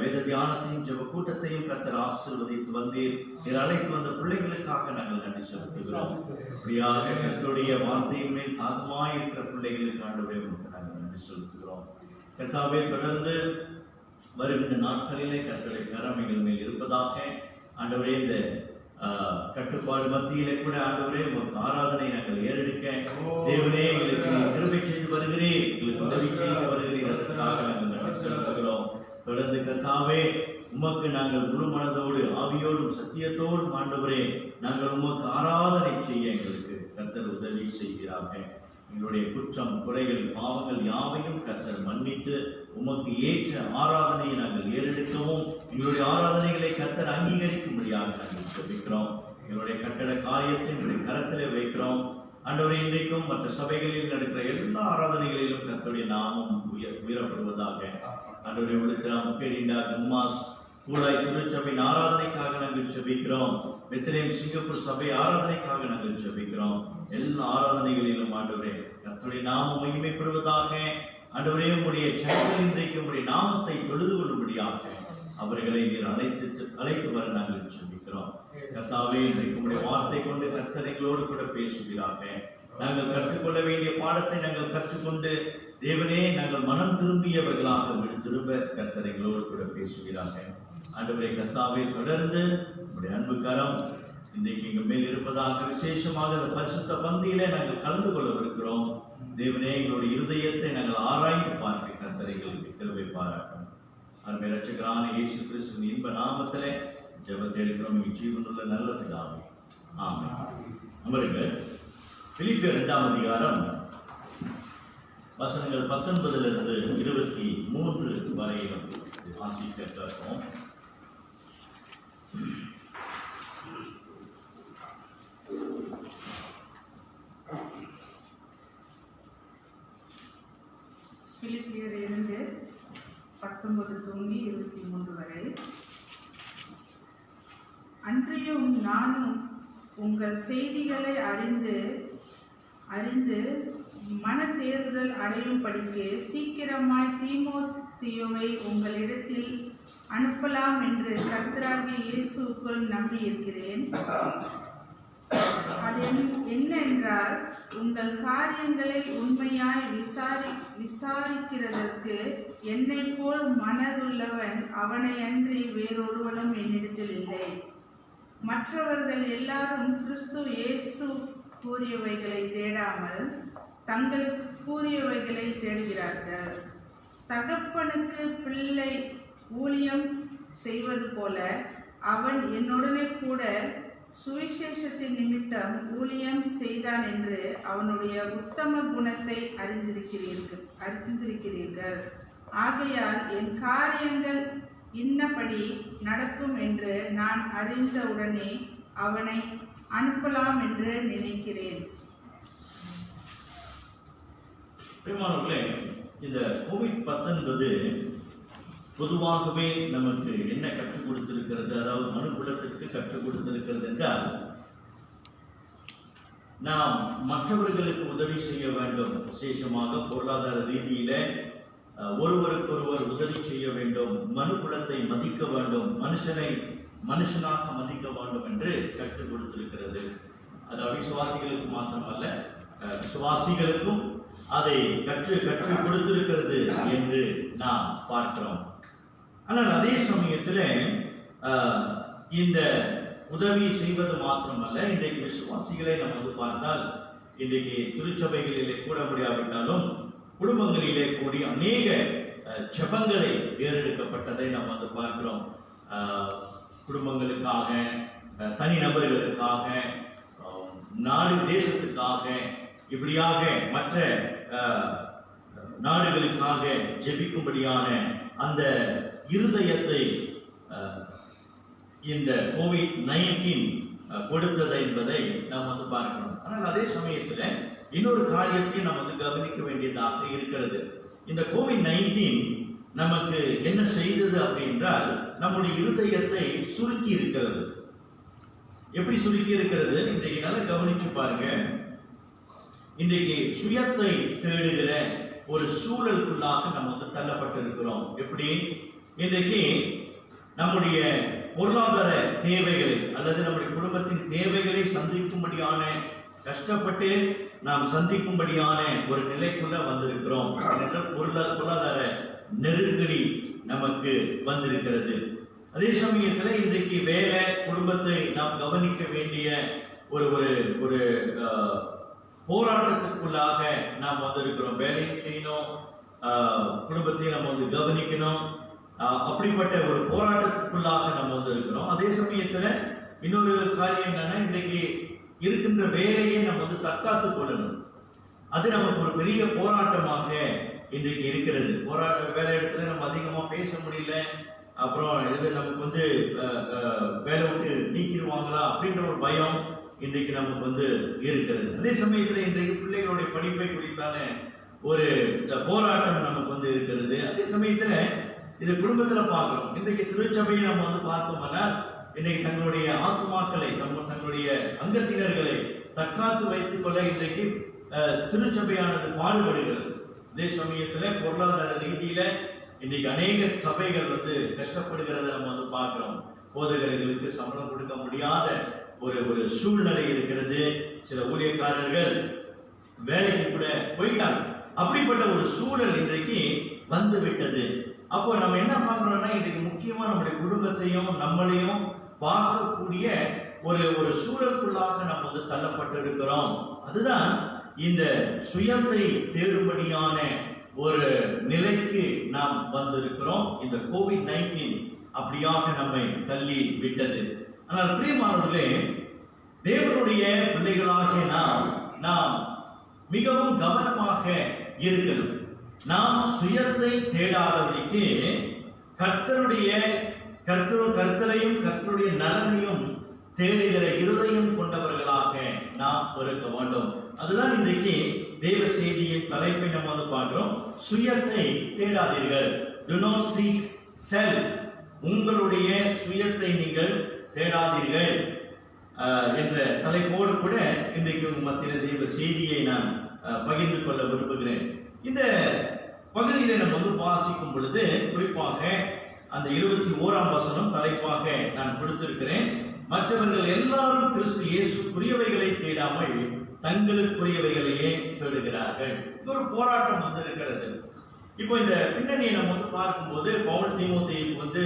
வேத தியானத்தையும் ஜெப கூட்டத்தையும் கர்த்தர் ஆசீர்வதித்து வந்தீர். நீர் அழைத்து வந்த பிள்ளைகளுக்காக நாங்கள் நன்றி செலுத்துகிறோம். அப்படியாக கர்த்தருடைய வார்த்தையின் மேல் தாகமாய் இருக்கிற பிள்ளைகளுக்கு ஆண்டவரே உங்களுக்கு நாங்கள் நன்றி செலுத்துகிறோம். கர்த்தாவே, தொடர்ந்து வருகின்ற நாட்களிலே கர்த்தருடைய கரம் எங்கள் மேல் இருப்பதாக. ஆண்டவரே, இந்த கட்டுப்பாடு மத்தியிலே கூட ஆண்டவரே உங்களுக்கு ஆராதனை நாங்கள் ஏறெடுக்க தேவனே எங்களுக்கு நீ கிருபை செய்து வருகிறீர், எங்களுக்கு உதவி செய்து வருகிறீர், அதற்காக நாங்கள் நன்றி செலுத்துகிறோம். தொடர்ந்து கர்த்தாவே, உமக்கு நாங்கள் முழு மனதோடு ஆவியோடும் சத்தியத்தோடும் ஆண்டவரே நாங்கள் உமக்கு ஆராதனை செய்ய எங்களுக்கு கர்த்தர் உதவி செய்கிறாங்க. எங்களுடைய குற்றம் குறைகள் பாவங்கள் யாவையும் கர்த்தர் மன்னித்து உமக்கு ஏற்ற ஆராதனையை நாங்கள் ஏறெடுக்கவும் எங்களுடைய ஆராதனைகளை கர்த்தர் அங்கீகரிக்கும்படியாக நாங்கள் ஜெபிக்கிறோம். எங்களுடைய கட்டட காரியத்தை எங்களுடைய கரத்திலே வைக்கிறோம். ஆண்டவரே, இன்றைக்கும் மற்ற சபைகளில் நடக்கிற எல்லா ஆராதனைகளிலும் கர்த்தருடைய நாமம் உயரப்படுவதாக. ஆண்டவரே, விழுத்திரம் பேரிண்டா கும்மாஸ் கூலாய் திருச்சபையின் ஆராதனைக்காக நாங்கள் ஜெபிக்கிறோம். பெத்லகேம் சிங்கப்பூர் சபை ஆராதனைக்காக நாங்கள் ஜெபிக்கிறோம். எல்லா ஆராதனைகளிலும் ஆண்டவரே கர்த்தருடைய நாமம் மகிமைப்படுவதாக. ஆண்டவரே, உம்முடைய ஜனங்கள் இன்றைக்கு உம்முடைய நாமத்தை தொழுது கொள்ளும்படியாக அவர்களை நீர் அழைத்து வர நாங்கள் ஜெபிக்கிறோம். கர்த்தாவே, இன்றைக்கு உம்முடைய வார்த்தை கொண்டு கர்த்தர் எங்களோடு கூட பேசுகிறாங்க. நாங்கள் கற்றுக்கொள்ள வேண்டிய பாடத்தை நாங்கள் கற்றுக்கொண்டு தேவனே நாங்கள் மனம் திரும்பியவர்களாக திரும்ப கர்த்தர் எங்களோடு கூட பேசுகிறாங்க. ஆண்டவரே கர்த்தாவே, தொடர்ந்து உம்முடைய அன்பு கரம் இன்றைக்கு எங்கள் மேல் இருப்பதாக, விசேஷமாக இந்த பரிசுத்த பந்தியிலே நாங்கள் கலந்து கொள்ளவிருக்கிறோம். தேவனே, எங்களுடைய இருதயத்தை நாங்கள் ஆராய்ந்து பார்க்க கர்த்தர் எங்களுக்கு கிருபை பாராட்டும். அருமை இரட்சகரான இயேசு கிறிஸ்துவின் இன்ப நாமத்திலே ஜெபத்தை எடுக்கிறோம். ஜீவனுள்ள நல்ல பிதாவே, ஆமென். அமருங்கள். பிலிப்பியர் 2ஆம் அதிகாரம் வசனங்கள் 19 இருந்து 23 வரையிலும் வாசிக்க கேட்போம். பிலிப்பியர் 2:19 துவங்கி 23 வரை. அன்றியும் நானும் உங்கள் செய்திகளை அறிந்து மன தேர்தல் அடையும் படிக்கு சீக்கிரமாய் தீமோத்தேயுவை உங்களிடத்தில் அனுப்பலாம் என்று கர்த்தராகிய இயேசுவுக்குள் நம்பியிருக்கிறேன். அது என்னென்றால், உங்கள் காரியங்களை உண்மையாய் விசாரிக்கிறதற்கு என்னை போல் மனதுள்ளவன் அவனை அன்றி வேறொருவனும் என்னிடத்தில் இல்லை. மற்றவர்கள் எல்லாரும் கிறிஸ்து இயேசு கூறியவைகளை தேடாமல் தங்களுக்கு கூறியவைகளை தேடுகிறார்கள். தகப்பனுக்கு பிள்ளை ஊழியம் செய்வது போல அவன் என்னுடனே கூட சுவிசேஷத்தின் நிமித்தம் ஊழியம் செய்தான் என்று அவனுடைய உத்தம குணத்தை அறிந்திருக்கிறீர்கள். ஆகையால் என் காரியங்கள் இன்னபடி நடக்கும் என்று நான் அறிந்தவுடனே அவனை அனுப்பலாம் என்று நினைக்கிறேன். இந்த COVID-19 பொதுவாகவே நமக்கு என்ன கற்றுக் கொடுத்திருக்கிறது, அதாவது மனுக்குலத்திற்கு கற்றுக் கொடுத்திருக்கிறது என்றால், நாம் மற்றவர்களுக்கு உதவி செய்ய வேண்டும். விசேஷமாக பொருளாதார ரீதியில ஒருவருக்கொருவர் உதவி செய்ய வேண்டும், மனுக்குலத்தை மதிக்க வேண்டும், மனுஷனை மனுஷனாக மதிக்க வேண்டும் என்று கற்றுக் கொடுத்திருக்கிறது. அது அவிசுவாசிகளுக்கு மாத்திரமல்ல, விசுவாசிகளுக்கும் அதை கற்றுக் கொடுத்திருக்கிறது என்று நாம் பார்க்கிறோம். ஆனால் அதே சமயத்தில் இந்த உதவி செய்வது மாத்திரமல்ல, இன்றைக்கு விசுவாசிகளை நம்ம பார்த்தால், இன்றைக்கு திருச்சபைகளிலே கூட முடியாவிட்டாலும் குடும்பங்களிலே கூடி அநேக ஜெபங்களை ஏறெடுக்கப்பட்டதை நாம் பார்க்கிறோம். குடும்பங்களுக்காக, தனிநபர்களுக்காக, நாடு தேசத்துக்காக, இப்படியாக மற்ற நாடுகளுக்காக ஜெபிக்கும்படியான அந்த இருதயத்தை இந்த COVID-19 கொடுத்தது என்பதை நாம் பார்க்கிறோம். ஆனால் அதே சமயத்தில் இன்னொரு காரியத்தை நாம் கவனிக்க வேண்டியதாக இருக்கிறது. இந்த COVID-19 நமக்கு என்ன செய்தது அப்படின்றால், நம்முடைய இருதயத்தை சுருக்கி இருக்கிறது. எப்படி சுருக்கி இருக்கிறது? இன்றைக்கு நல்லா கவனிச்சு பாருங்க. இன்றைக்கு சுயத்தை தேடுகிற ஒரு சூழலுக்குள்ளாக நம்ம தள்ளப்பட்டிருக்கிறோம். எப்படி? இன்றைக்கு நம்முடைய பொருளாதார தேவைகளை அல்லது நம்முடைய குடும்பத்தின் தேவைகளை சந்திக்கும்படியான, கஷ்டப்பட்டு நாம் சந்திக்கும்படியான ஒரு நிலைக்குள்ள வந்திருக்கிறோம். பொருளாதார நெருக்கடி நமக்கு வந்திருக்கிறது. அதே சமயத்தில் இன்றைக்கு வேலை, குடும்பத்தை நாம் கவனிக்க வேண்டிய ஒரு ஒரு போராட்டத்துக்குள்ளாக நாம் வந்திருக்கிறோம். வேலையும் செய்யணும், குடும்பத்தை நம்ம கவனிக்கணும். அப்படிப்பட்ட ஒரு போராட்டத்துக்குள்ளாக நம்ம வந்திருக்கிறோம். அதே சமயத்துல இன்னொரு காரியம் என்னன்னா, இன்றைக்கு இருக்கின்ற வேலையை நம்ம தற்காத்துக் கொள்ளணும். அது நமக்கு ஒரு பெரிய போராட்டமாக இன்றைக்கு இருக்கிறது. வேலை இடத்துல நம்ம அதிகமா பேச முடியல, அப்புறம் இது நமக்கு வந்து வேலை விட்டு நீக்கிடுவாங்களா அப்படின்ற ஒரு பயம் இன்றைக்கு நமக்கு வந்து இருக்கிறது. அதே சமயத்தில் இன்றைக்கு பிள்ளைகளுடைய படிப்பை குறித்தான ஒரு போராட்டம் நமக்கு வந்து இருக்கிறது. அதே சமயத்துல இது குடும்பத்துல பார்க்கிறோம். இன்றைக்கு திருச்சபையை நம்ம வந்து பார்த்தோம்னா இன்னைக்கு தங்களுடைய ஆத்துமாக்களை தங்களுடைய அங்கத்தினர்களை தற்காத்து வைத்துக் கொள்ள இன்றைக்கு திருச்சபையானது பாடுபடுகிறது. அதே சமயத்துல பொருளாதார ரீதியில இன்னைக்கு அநேக சபைகள் வந்து கஷ்டப்படுகிறத நம்ம வந்து பார்க்கிறோம். போதகர்களுக்கு சம்பளம் கொடுக்க முடியாத ஒரு சூழ்நிலை இருக்கிறது. சில ஊழியக்காரர்கள் வேலைக்கு கூட போயிட்டாங்க. அப்படிப்பட்ட ஒரு சூழல் இன்றைக்கு வந்து விட்டது. அப்போ நம்ம என்ன பார்க்கிறோம்னா இன்றைக்கு முக்கியமா நம்முடைய குடும்பத்தையும் நம்மளையும் பார்க்கக்கூடிய ஒரு சூழலுக்குள்ளாக நம்ம வந்து தள்ளப்பட்டு இருக்கிறோம். அதுதான் இந்த சுயத்தை தேடும்படியான ஒரு நிலைக்கு நாம் வந்திருக்கிறோம். இந்த COVID-19 அப்படியாக நம்மை தள்ளி விட்டது. ஆனால் பிரியமானவர்களே, தேவனுடைய பிள்ளைகளாகிய நாம் மிகவும் கவனமாக இருக்கணும். நாம் சுயத்தை தேடாதபடிக்கு கர்த்தரையும் கர்த்தருடைய நலனையும் தேடுகிற இருதயம் கொண்டவர்களாக நாம் இருக்க வேண்டும். அதுதான் இன்றைக்கு தேவ செய்தியின் தலைப்பை நம்ம வந்து பார்க்கிறோம். சுயத்தை தேடாதீர்கள். Do not seek self. உங்களுடைய சுயத்தை நீங்கள் தேடாதீர்கள் என்ற தலைப்போடு கூட இன்றைக்கு மத்திய தேவ செய்தியை நான் பகிர்ந்து கொள்ள விரும்புகிறேன். இந்த பகுதியில நம்ம வந்து வாசிக்கும் பொழுது குறிப்பாக அந்த 21ஆம் வசனம் தலைப்பாக நான் கொடுத்திருக்கிறேன். மற்றவர்கள் எல்லாரும் கிறிஸ்து இயேசுக்குரியவைகளை தேடாமல் தங்களுக்குரியவைகளையே தேடுகிறார்கள். ஒரு போராட்டம் வந்து இருக்கிறது. இப்போ இந்த பின்னணியை நம்ம வந்து பார்க்கும்போது பவுல் தீமோத்தேயுக்கு வந்து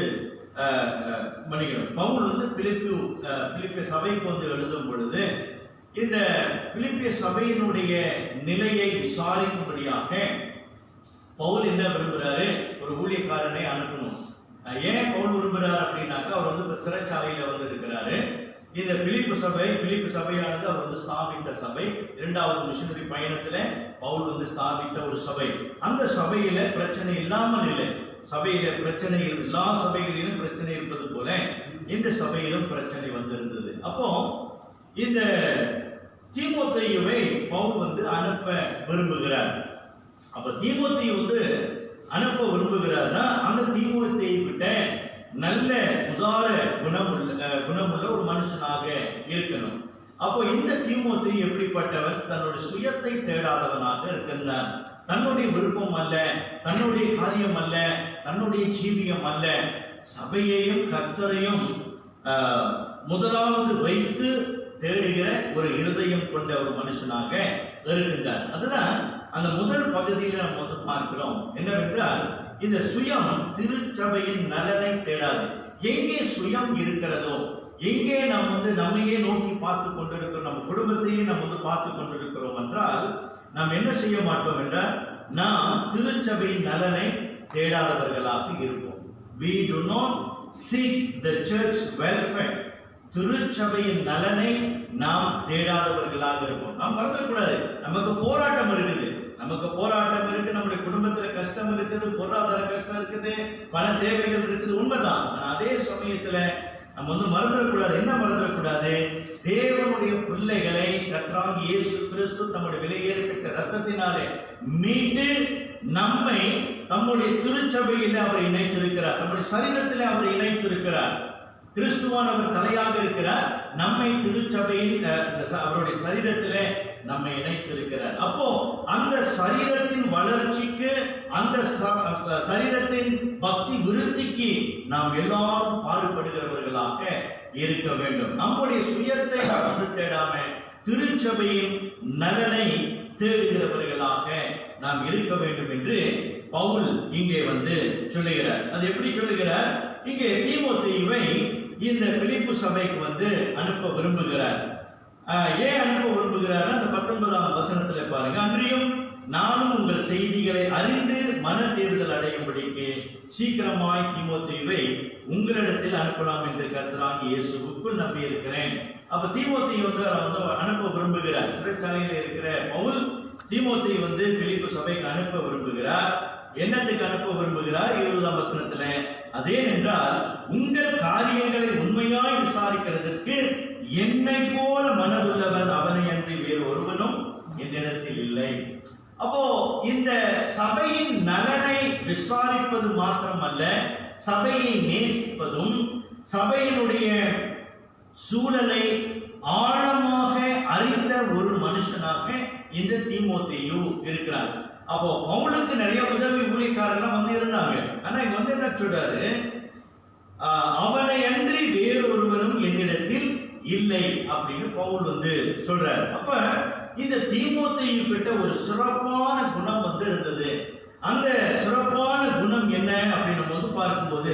பவுல் வந்து பிலிப்பிய சபைக்கு வந்து எழுதும் பொழுது இந்த பிலிப்பிய சபையினுடைய நிலையை விசாரிக்கும்படியாக பவுல் என்ன விரும்புகிறாரு? ஒரு ஊழியக்காரனை அனுப்பணும். ஏன் பவுல் விரும்புகிறார் அப்படின்னாக்கா, அவர் வந்து சிறைச்சாலையில வந்து இருக்கிறாரு. இந்த பிலிப்பு சபையானது அவர் வந்து ஸ்தாபித்த சபை. இரண்டாவது மிஷனரி பயணத்துல பவுல் வந்து ஸ்தாபித்த ஒரு சபை. அந்த சபையில பிரச்சனை இல்லாமல் இல்லை. சபையில பிரச்சனை, எல்லா சபைகளிலும் பிரச்சனை இருப்பது போல இந்த சபையிலும் பிரச்சனை வந்து இருந்தது. அப்போ இந்த தீமோத்தேயுவை பவுல் வந்து அனுப்ப விரும்புகிறார். அப்ப தீமோத்தேயு வந்து அனுப்ப விரும்புகிறார்னா அந்த தீமோத்தேயு கிட்ட நல்ல உதார குணமுள்ள ஒரு மனுஷனாக இருக்கணும். அப்போ இந்த தீமோத்தேயு எப்படிப்பட்டவன்? தன்னுடைய சுயத்தை தேடாதவனாக இருக்கின்றான். தன்னுடைய விருப்பம் அல்ல, தன்னுடைய காரியம் அல்ல, தன்னுடைய ஜீவியம் அல்ல, சபையையும் கர்த்தரையும் முதலாவது வைத்து தேடுகிற ஒரு இருதயம் கொண்ட ஒரு மனுஷனாக இருக்கின்றார். அதுதான் அந்த முதல் பகுதியில் நம்ம வந்து பார்க்கிறோம். என்னவென்றால் இந்த சுயம் திருச்சபையின் நலனை தேடாது. எங்கே சுயம் இருக்கிறதோ, எங்கே நாம் வந்து நம்மையே நோக்கி பார்த்து கொண்டிருக்கிறோம், நம்ம குடும்பத்தையே நம்ம வந்து பார்த்து கொண்டிருக்கிறோம் என்றால் நாம் என்ன செய்ய மாட்டோம் என்றால் நாம் திருச்சபையின் நலனை தேடாதவர்களாக இருப்போம். We do not seek the church welfare. திருச்சபையின் நலனை நாம் தேடாதவர்களாக இருப்போம். நாம் மறந்துடக்கூடாது, நமக்கு போராட்டம் இருக்குது, நம்முடைய குடும்பத்துல கஷ்டம் இருக்குது, பொருளாதார கஷ்டம் இருக்குது, பல தேவைகள் இருக்குது, உண்மைதான். அதே சமயத்துல நம்ம வந்து மறந்துடக்கூடாது. என்ன மறந்துடக்கூடாது? தேவனுடைய பிள்ளைகளை கர்த்தராகிய இயேசு கிறிஸ்து தம்முடைய விலையேறப்பட்ட இரத்தத்தினாலே மீட்டு நம்மை தம்முடைய திருச்சபையிலே அவர் இணைத்திருக்கிறார். நம்முடைய சரீரத்திலே அவர் இணைத்திருக்கிறார். கிறிஸ்துவானவர் தலையாக இருக்கிறார். நம்மை திருச்சபையில் அவருடைய சரீரத்திலே நம்மை இணைத்திருக்கிறார். அப்போ அந்த சரீரத்தின் வளர்ச்சிக்கு, அந்த சரீரத்தின் பக்தி விருத்திக்கு நாம் எல்லாரும் பாடுபடுகிறவர்களாக இருக்க வேண்டும். நம்முடைய சுயத்தை வந்து தேடாம திருச்சபையின் நலனை தேடுகிறவர்களாக நாம் இருக்க வேண்டும் என்று பவுல் இங்கே வந்து சொல்லுகிறார். அது எப்படி சொல்லுகிறார்? இங்கே தீமோத்தேயுவை இந்த பிலிப்பு சபைக்கு வந்து அனுப்ப விரும்புகிறார். ஏன் அனுப்ப விரும்புகிறார்? அந்த 19ஆம் வசனத்துல பாருங்க. அன்றியும் நானும் உங்கள் செய்திகளை அறிந்து மன தேர்தல் அடையும்படிக்கு சீக்கிரமாய் தீமோத்தேயுவை உங்களிடத்தில் அனுப்பலாம் என்று கர்த்தராகிய இயேசுவுக்குள் நம்பி இருக்கிறேன். அப்ப தீமோத்தேயு வந்து அனுப்ப விரும்புகிறார். சிறைச்சாலையில் இருக்கிற பவுல் தீமோத்தேயு வந்து பிலிப்பு சபைக்கு அனுப்ப விரும்புகிறார். என்னத்துக்கு அனுப்ப விரும்புகிறார்? 20ஆம் வசனத்துல அதேனென்றால் உங்கள் காரியங்களை உண்மையாய் விசாரிக்கிறதற்கு என்னை போல மனதுள்ளவன் அவனை அன்றி வேறு ஒருவனும் என்னிடத்தில் இல்லை. அப்போ இந்த சபையின் நலனை விசாரிப்பது மாத்திரமல்ல, சபையை நேசிப்பதும் சபையினுடைய சூழலை ஆழமாக அறிந்த ஒரு மனுஷனாக இந்த தீமோத்தேயு இருக்கிறார். அப்போ பவுலுக்கு நிறைய உதவி ஊழியக்காரர்கள் வந்து இருந்தாங்க. ஆனா இங்க வந்து என்ன சொல்றாரு, அவனை அன்றி வேறு ஒருவனும் என்னிடத்தில் இல்லை அப்படின்னு பவுல் வந்து சொல்றாரு. அப்ப இந்த தீமோத்தேயு கிட்ட ஒரு சிறப்பான குணம் வந்து இருந்தது. அந்த சிறப்பான குணம் என்ன அப்படின்னு நம்ம வந்து பார்க்கும்போது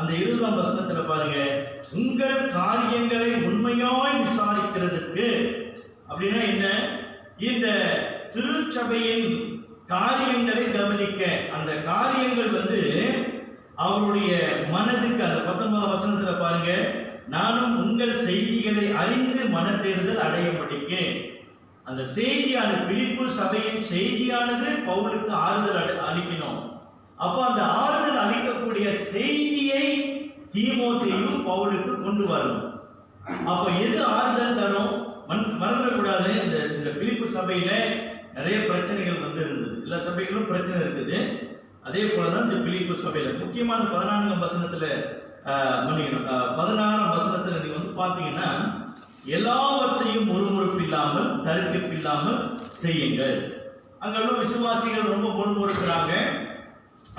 அந்த 20ஆம் வசனத்துல பாருங்க, உங்கள் காரியங்களை உண்மையாய் விசாரிக்கிறதுக்கு அப்படின்னா என்ன, இந்த திருச்சபையின் காரியங்களை கவனிக்க, அந்த காரியங்கள் வந்து அவருடைய மனதுக்கு, அந்த 19ஆம் வசனத்துல பாருங்க, நானும் உங்கள் செய்திகளை அறிந்து மனத்தேறுதல் அடையும்படிக்கு. அந்த செய்தியான பிலிப்பு சபையின் செய்தியானது பவுலுக்கு ஆறுதல் அளிக்கணும். அப்போ அந்த ஆறுதல் அளிக்கக்கூடிய செய்தியை தீமோத்தேயு பவுலுக்கு கொண்டு வரணும். அப்போ எது ஆறுதல் தரும்? மறந்துடக்கூடாது, இந்த பிலிப்பு சபையில நிறைய பிரச்சனைகள் வந்து இருந்தது. எல்லா சபைகளும் பிரச்சனை இருக்குது. அதே போலதான் இந்த பிலிப்பு சபையில முக்கியமான 14ஆம் வசனத்துல 16ஆம் வசனத்துல நீங்க வந்து பாத்தீங்கன்னா, எல்லாவற்றையும் முறுமுறுப்பில்லாமல் தரிப்பில்லாமல் செய்யுங்கள். அங்க உள்ள விசுவாசிகள் ரொம்ப முறுமுறுக்கிறாங்க,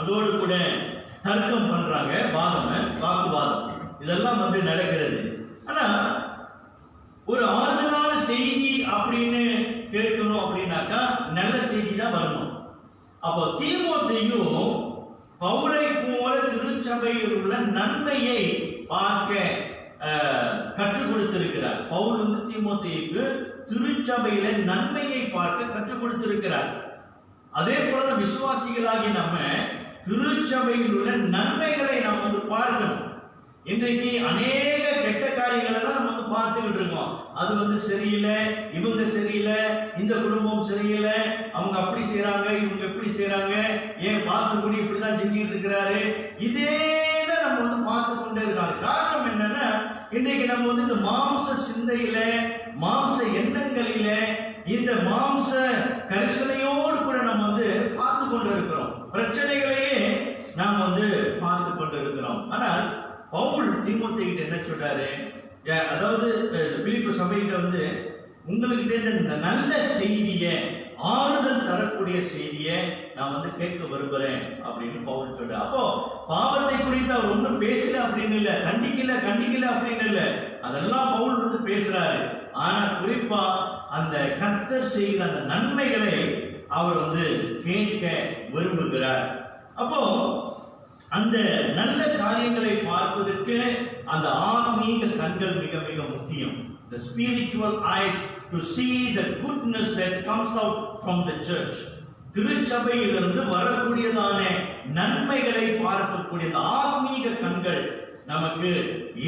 அதோடு கூட தர்க்கம் பண்றாங்க, வாக்குவாதம் இதெல்லாம் வந்து நடக்கிறது. ஆனா ஒரு ஆறுதலான செய்தி அப்படின்னு கேட்கணும் அப்படின்னாக்கா நல்ல செய்தி தான் வரணும். அப்போ தீமோத்தேயு பவுலை போல திருச்சபையில் உள்ள நன்மையை பார்க்க கற்றுக் கொடுத்திருக்கிறார். பவுல் வந்து தீமோத்தேயுக்கு திருச்சபையில நன்மையை பார்க்க கற்றுக் கொடுத்திருக்கிறார். அதே போல விசுவாசிகளாகி நம்ம திருச்சபையில் உள்ள நன்மைகளை நாம் வந்து பார்க்கணும். இன்றைக்கு அநேக கெட்ட காரியங்களை தான் நம்ம வந்து பார்த்துக்கிட்டு இருக்கோம். அது வந்து சரியில்லை, இவங்க சரியில்லை, இந்த குடும்பம் சரியில்லை, அவங்க அப்படி செய்யறாங்க, இவங்க எப்படி செய்யறாங்க, ஏன் பாஸ்டர் கூட இப்படிதான் செஞ்சுட்டு இருக்கிறாரு, இதே தான் நம்ம வந்து பார்த்து கொண்டே இருக்காங்க. காரணம் என்னன்னா, இன்னைக்கு நம்ம வந்து இந்த மாம்ச சிந்தையில, மாம்ச எண்ணங்களில, இந்த மாம்ச கரிசனையோடு கூட நம்ம வந்து பார்த்து கொண்டு இருக்கிறோம். பிரச்சனைகளையே நாம் வந்து பார்த்து கொண்டு இருக்கிறோம். ஆனால் பவுல் தீமோத்தேயுகிட்ட என்ன சொல்றாரு, அதாவது பிலிப்பு சபைகிட்ட வந்து உங்ககிட்ட இந்த நல்ல செய்தியை, ஆறுதல் தரக்கூடிய செய்தியை நான் வந்து கேட்க விரும்புறேன் அப்படின்னு பவுல் சொல்ற. அப்போ பாவத்தை குறித்து அவர் ஒன்றும் பேசல அப்படின்னு இல்லை, கண்டிக்கல அப்படின்னு இல்லை, அதெல்லாம் பவுல் வந்து பேசுறாரு. ஆனா குறிப்பா அந்த கர்த்தர் செய்கிற அந்த நன்மைகளை அவர் வந்து கேட்க விரும்புகிறார். அப்போ அந்த நல்ல காரியங்களை பார்ப்பதற்கு அந்த ஆன்மீக கண்கள் மிக மிக முக்கியம். The spiritual eyes to see the goodness that comes out from the church. திருச்சபையிலிருந்து வரக்கூடியதான நன்மைகளை பார்க்கக்கூடிய அந்த ஆன்மீக கண்கள் நமக்கு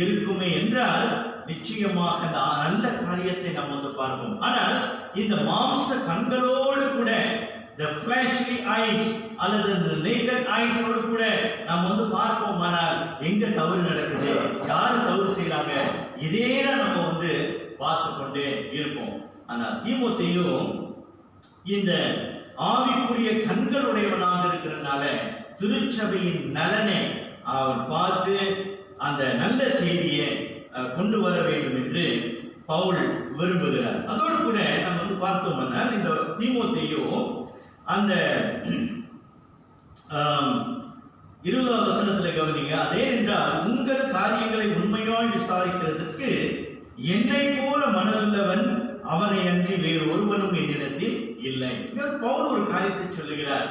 இருக்குமே என்றால் நிச்சயமாக அந்த நல்ல காரியத்தை நாம் வந்து பார்ப்போம். ஆனால் இந்த மாம்ச கண்களோடு கூட the fleshly eyes அல்லது the naked eyes ஓடு கூட நாம் வந்து பார்ப்போம். ஆனால் எங்க தவறு நடக்குது, யாரு தவறு செய்யறாங்க, இதே நம்ம வந்து பார்த்து கொண்டே இருப்போம். ஆனா தீமோத்தேயு இந்த ஆவிக்குரிய கண்களுடையவனாக இருக்கிறதுனால திருச்சபையின் நலனை அவன் பார்த்து அந்த நல்ல செய்தியை கொண்டு வர வேண்டும் என்று பவுல் விரும்புகிறார். அதோடு கூட நம்ம வந்து பார்த்தோம்னா இந்த தீமோத்தேயு அந்த 20ஆம் வசனத்துல கவனிங்க, அதே என்றால் உங்கள் காரியங்களை உண்மையாய் விசாரிக்கிறதுக்கு என்னை போல மனதுள்ளவன் அவனை அன்றி வேறு ஒருவனும் என்னிடத்தில் இல்லை. பவுல் ஒரு காரியத்தை சொல்லுகிறார்.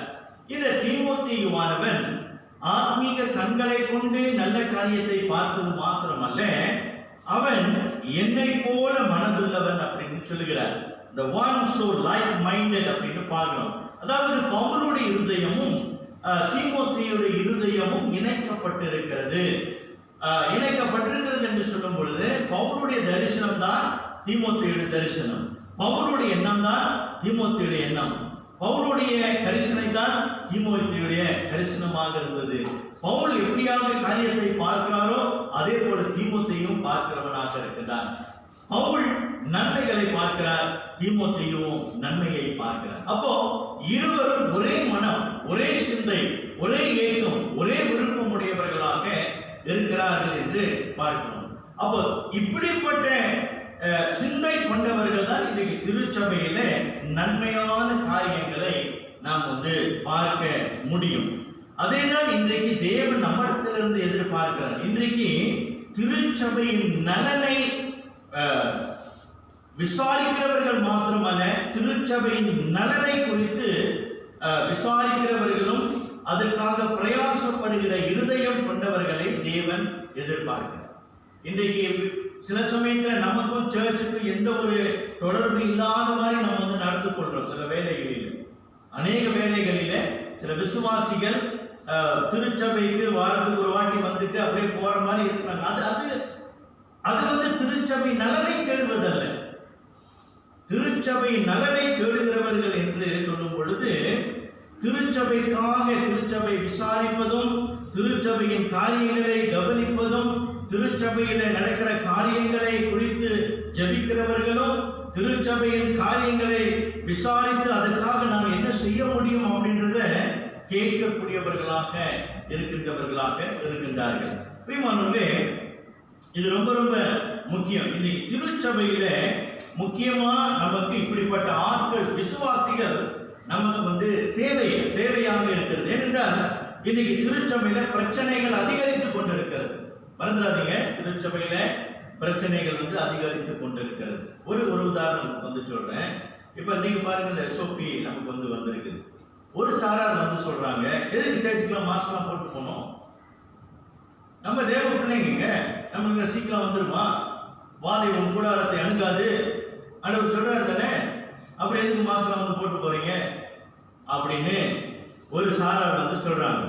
இந்த தீமோத்தேயுவானவன் ஆத்மீக கண்களை கொண்டு நல்ல காரியத்தை பார்ப்பது மாத்திரமல்ல, அவன் என்னை போல மனதுள்ளவன் அப்படின்னு சொல்லுகிறார். The one so like-minded அப்படின்னு பார்க்கிறோம். அதாவது பவுலுடைய இருதயமும் தீமோத்தேயுடைய இருதயமும் இணைக்கப்பட்டிருக்கிறது. இணைக்கப்பட்டிருக்கிறது என்று சொல்லும் பொழுது பவுலுடைய தரிசனம் தான் தீமோத்தேயுடைய தரிசனம், பவுலுடைய எண்ணம் தான் தீமோத்தேயுடைய எண்ணம், பவுலுடைய கரிசனை தான் தீமோத்தேயுடைய கரிசனமாக இருந்தது. பவுல் எப்படியாக காரியத்தை பார்க்கிறாரோ அதே போல தீமோத்தேயும் பார்க்கிறவனாக இருக்கிறார். பவுல் நன்மைகளை பார்க்கிறார், தீமோத்தேயும் நன்மையை பார்க்கிறார். அப்போ இருவரும் ஒரே மனம், ஒரே சிந்தை, ஒரே ஏக்கம், ஒரே விருப்பம் உடையவர்களாக இருக்கிறார்கள் என்று பார்க்கிறோம். அப்போ இப்படிப்பட்ட சிந்தை கொண்டவர்கள் தான் இன்றைக்கு திருச்சபையில நன்மையான காரியங்களை நாம் பார்க்க முடியும். அதே தான் இன்றைக்கு தேவன் நம்மிடத்திலிருந்து எதிர்பார்க்கிறார். இன்றைக்கு திருச்சபையின் நலனை விசாரிக்கிறவர்கள் மாத்திரமல்ல, திருச்சபையின் நலனை குறித்து விசாரிக்கிறவர்களும் அதற்காக பிரயாசப்படுகிற இருதயம் கொண்டவர்களை தேவன் எதிர்பார்க்கிறார். இன்றைக்கு சில சமயத்தில் நமக்கும் சர்ச்சுக்கும் எந்த ஒரு தொடர்பு இல்லாத மாதிரி நம்ம நடந்து கொள்றோம். சில வேலைகளில், அநேக வேலைகளில சில விசுவாசிகள் திருச்சபைக்கு வாரத்துக்கு ஒரு வாட்டி வந்துட்டு அப்படியே போற மாதிரி இருக்கிறாங்க. அது திருச்சபை நலனை தேடுவதல்ல. திருச்சபை நலனை தேடுகிறவர்கள் என்று சொல்லும் பொழுது திருச்சபைக்காக திருச்சபை விசாரிப்பதும், திருச்சபையின் காரியங்களை கவனிப்பதும், திருச்சபையில நடக்கிற காரியங்களை குறித்து ஜெபிக்கிறவர்களும், திருச்சபையின் காரியங்களை விசாரித்து அதற்காக நான் என்ன செய்ய முடியும் அப்படின்றத கேட்கக்கூடியவர்களாக இருக்கின்றார்கள். பிரியமானவர்களே, இது ரொம்ப ரொம்ப முக்கியம். இன்னைக்கு திருச்சபையில முக்கியமா நமக்கு இப்படிப்பட்ட ஆட்கள், விசுவாசிகள் நமக்கு தேவையாக இருக்கிறது. ஏனென்றால் இன்னைக்கு திருச்சபையில பிரச்சனைகள் அதிகரித்துக் கொண்டிருக்கிறது. மறந்துடாதீங்க, திருச்சபையில பிரச்சனைகள் அதிகரித்துக் கொண்டிருக்கிறது. ஒரு உதாரணம் சொல்றேன். இப்ப நீங்க பாருங்க, இந்த SOP நமக்கு வந்திருக்குது. ஒரு சாரார் சொல்றாங்க, எதுக்கு சர்ச்சுக்குலாம் மாஸ்க்லாம் போட்டு போனோம்? நம்ம தேவ பிள்ளைங்க, நமக்கு சீக்கிரம் வந்துருமா? வாதை உன் கூடாரத்தை அணுகாது ஆண்டவர் சொல்றாரு தானே, அப்புறம் எதுக்கு மாஸ்க்லாம் போட்டு போறீங்க அப்படின்னு ஒரு சாரார் சொல்றாங்க.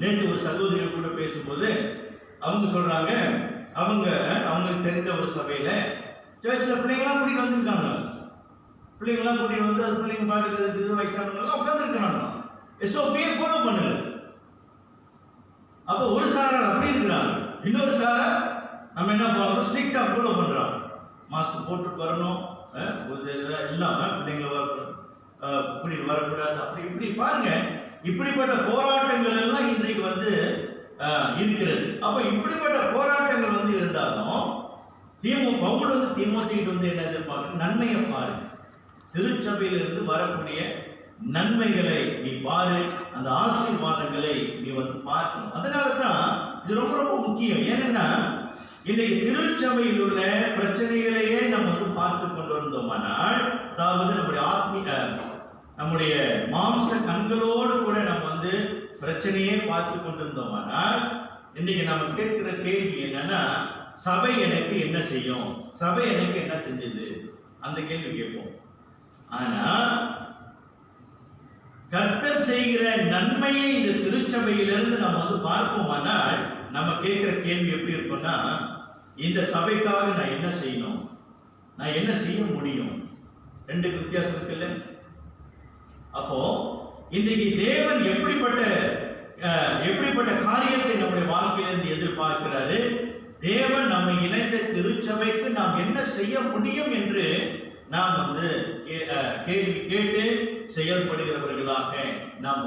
நேற்று ஒரு சகோதரி கூட பேசும்போது அவங்க சொல்றாங்க, அவங்களுக்கு தெரிந்த ஒரு சபையில சர்ச்சில் பிள்ளைங்களாம் கூட்டிட்டு வந்திருக்காங்க. பிள்ளைங்களாம் கூட்டிட்டு அது பிள்ளைங்க பாட்டுக்கு வயசானவங்க உட்காந்துருக்காங்க. SOPயை ஃபாலோ பண்ணுங்க. அப்போ ஒரு சாரார் அப்படி இருக்கிறாங்க, இன்னொரு சாரார் நம்ம என்ன பண்ணுறோம், ஸ்ட்ரிக்டா ஃபாலோ பண்றோம். மாஸ்க் போட்டு வரணும், இல்லாம பிள்ளைங்களை கூட்டிட்டு வரக்கூடாது, அப்படி இப்படி பாருங்க. இப்படிப்பட்ட போராட்டங்கள் எல்லாம் இன்றைக்கு இருக்கிறது. அப்ப இப்படிப்பட்ட போராட்டங்கள் இருந்தாலும் பவுல் தீமோத்தேயுக்கு என்ன எதிர்பார்க்க, நன்மையை பாரு. திருச்சபையிலிருந்து வரக்கூடிய நன்மைகளை நீ பாரு, அந்த ஆசீர்வாதங்களை நீ பார்க்கணும். அதனாலதான் இது ரொம்ப ரொம்ப முக்கியம். ஏன்னா இன்னைக்கு திருச்சபையில் உள்ள பிரச்சனைகளையே நம்ம பார்த்து கொண்டு வந்தோமானால், அதாவது நம்முடைய மாம்ச கண்களோடு கூட நம்ம பிரச்சனையே பார்த்து கொண்டிருந்தோமானால், இன்னைக்கு நம்ம கேட்கிற கேள்வி என்னன்னா, சபை எனக்கு என்ன செய்யும், சபை எனக்கு என்ன செஞ்சது, அந்த கேள்வி கேட்போம். ஆனா கர்த்தர் செய்கிற நன்மையை இந்த திருச்சபையிலிருந்து நம்ம பார்ப்போமானால், நம்ம கேட்கிற கேள்வி எப்படி இருக்கும்னா, இந்த சபைக்காக நான் என்ன செய்யணும், நான் என்ன செய்ய முடியும்? ரெண்டுக்கு வித்தியாசம் இருக்குல்ல. அப்போ இன்னைக்கு தேவன் எப்படிப்பட்ட காரியத்தை நம்முடைய வாழ்க்கையிலிருந்து எதிர்பார்க்கிறாரு, தேவன் நம்மை இணைந்த திருச்சபைக்கு நாம் என்ன செய்ய முடியும் என்று நாம் கேள்வி கேட்டு செயல்படுகிறவர்களாக நாம்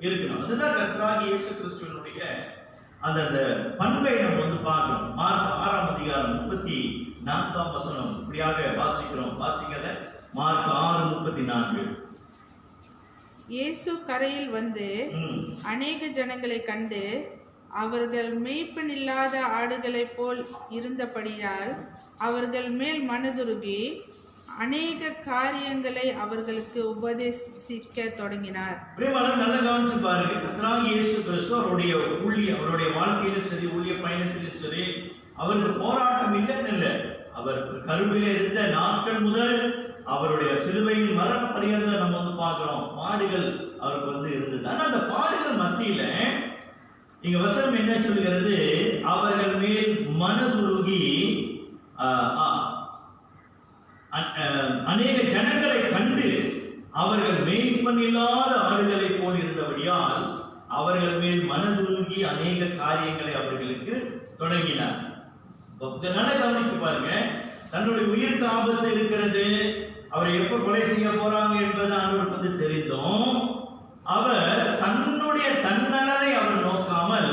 இருக்கணும். அதுதான் கர்த்தராகிய இயேசு கிறிஸ்துவினுடைய அந்த பண்பை நம்ம பார்க்கிறோம். மார்க் 6ஆம் அதிகாரம் 34ஆம் வசனம் இப்படியாக வாசிக்கிறோம். வாசிக்கல, மார்க் 6:34. இயேசு கரையில் அநேக ஜனங்களை கண்டு அவர்கள் மேய்ப்பனில்லாத ஆடுகளைப் போல் இருந்தபடியால் அவர்கள் மேல் மனதுருகி அநேக காரியங்களை அவர்களுக்கு உபதேசிக்க தொடங்கினார். நல்லா கவனிச்சு பாருங்க, கர்த்தராகிய இயேசு கிறிஸ்து அவருடைய வாழ்க்கையிலும் சரி, ஊழிய பயணத்திலும் சரி, அவருக்கு போராட்டம் இல்லை. அவர் கருவிலே இருந்த நாட்கள் முதல் அவருடைய சிலுவையின் மரண பரியந்தம் நம்ம பார்க்கிறோம், பாடுகள் அவருக்கு இருந்தது. ஆனா அந்த பாடுகள் மத்தியில இங்க வசனம் என்ன சொல்கிறது, அவர்கள் மேல் மனதுருகி அநேக ஜனங்களை கண்டு அவர்கள் மேய்ப்பன் இல்லாத ஆடுகளை போல் இருந்தபடியால் அவர்கள் மேல் மனதுருகி அநேக காரியங்களை அவர்களுக்கு தொடங்கினார். நல்லா கவனிச்சு பாருங்க, தன்னுடைய உயிருக்கு ஆபத்து இருக்கிறது, அவரை எப்ப கொலை செய்ய போறாங்க என்பது ஆண்டவருக்கு வந்து தெரிந்தும் அவர் தன்னுடைய தன்னலனை அவர் நோக்காமல்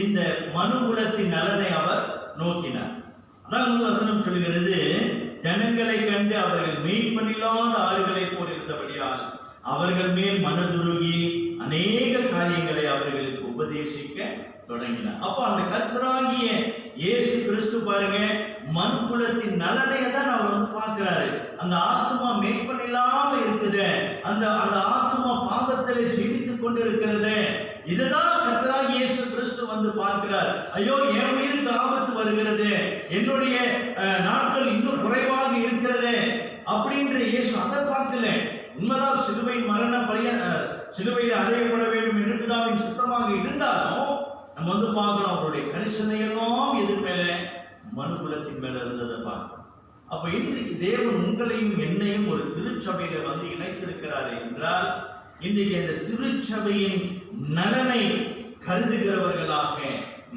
இந்த மனுகுலத்தின் நலனை அவர் நோக்கினார். அதான் வந்து வசனம் சொல்கிறது, ஜனங்களை கண்டு அவர்கள் மேய்ப்பனில்லாத ஆடுகளை போல் இருந்தபடியால் அவர்கள் மேல் மனதுருகி அநேக காரியங்களை அவர்களுக்கு உபதேசிக்க தொடங்கினார். அப்ப அந்த கர்த்தராகிய இயேசு கிறிஸ்து பாருங்க, மனுக்குலத்தின் நலனை தான் அவர் வந்து பார்க்கிறாரு. அந்த ஆத்மா மேய்ப்பன் இல்லாம இருக்குது, அந்த ஆத்மா பாவத்திலே ஜீவித்துக் கொண்டு இருக்கிறது. இதுதான் கர்த்தராகிய இயேசு கிறிஸ்து வந்து பார்க்கிறார். ஐயோ, என் உயிருக்கு ஆபத்து வருகிறது, என்னுடைய நாட்கள் இன்னும் குறைவாக இருக்கிறது அப்படின்ற இயேசு அதை பார்க்கல. உண்மைதான், சிலுவையின் மரணம் சிலுவையில் அறையப்பட வேண்டும் என்று பிதாவின் சுத்தமாக இருந்தாலும் நம்ம வந்து பார்க்கிறோம் அவருடைய கரிசனையெல்லாம் எது மேல, மனுக்குலத்தின் மேல இருந்ததை பார்க்கிறோம். அப்ப இன்றைக்கு தேவன் உங்களையும் என்னையும் ஒரு திருச்சபையில வந்து இணைத்திருக்கிறார் என்றால், இன்றைக்கு இந்த திருச்சபையின் நலனை கருதுகிறவர்களாக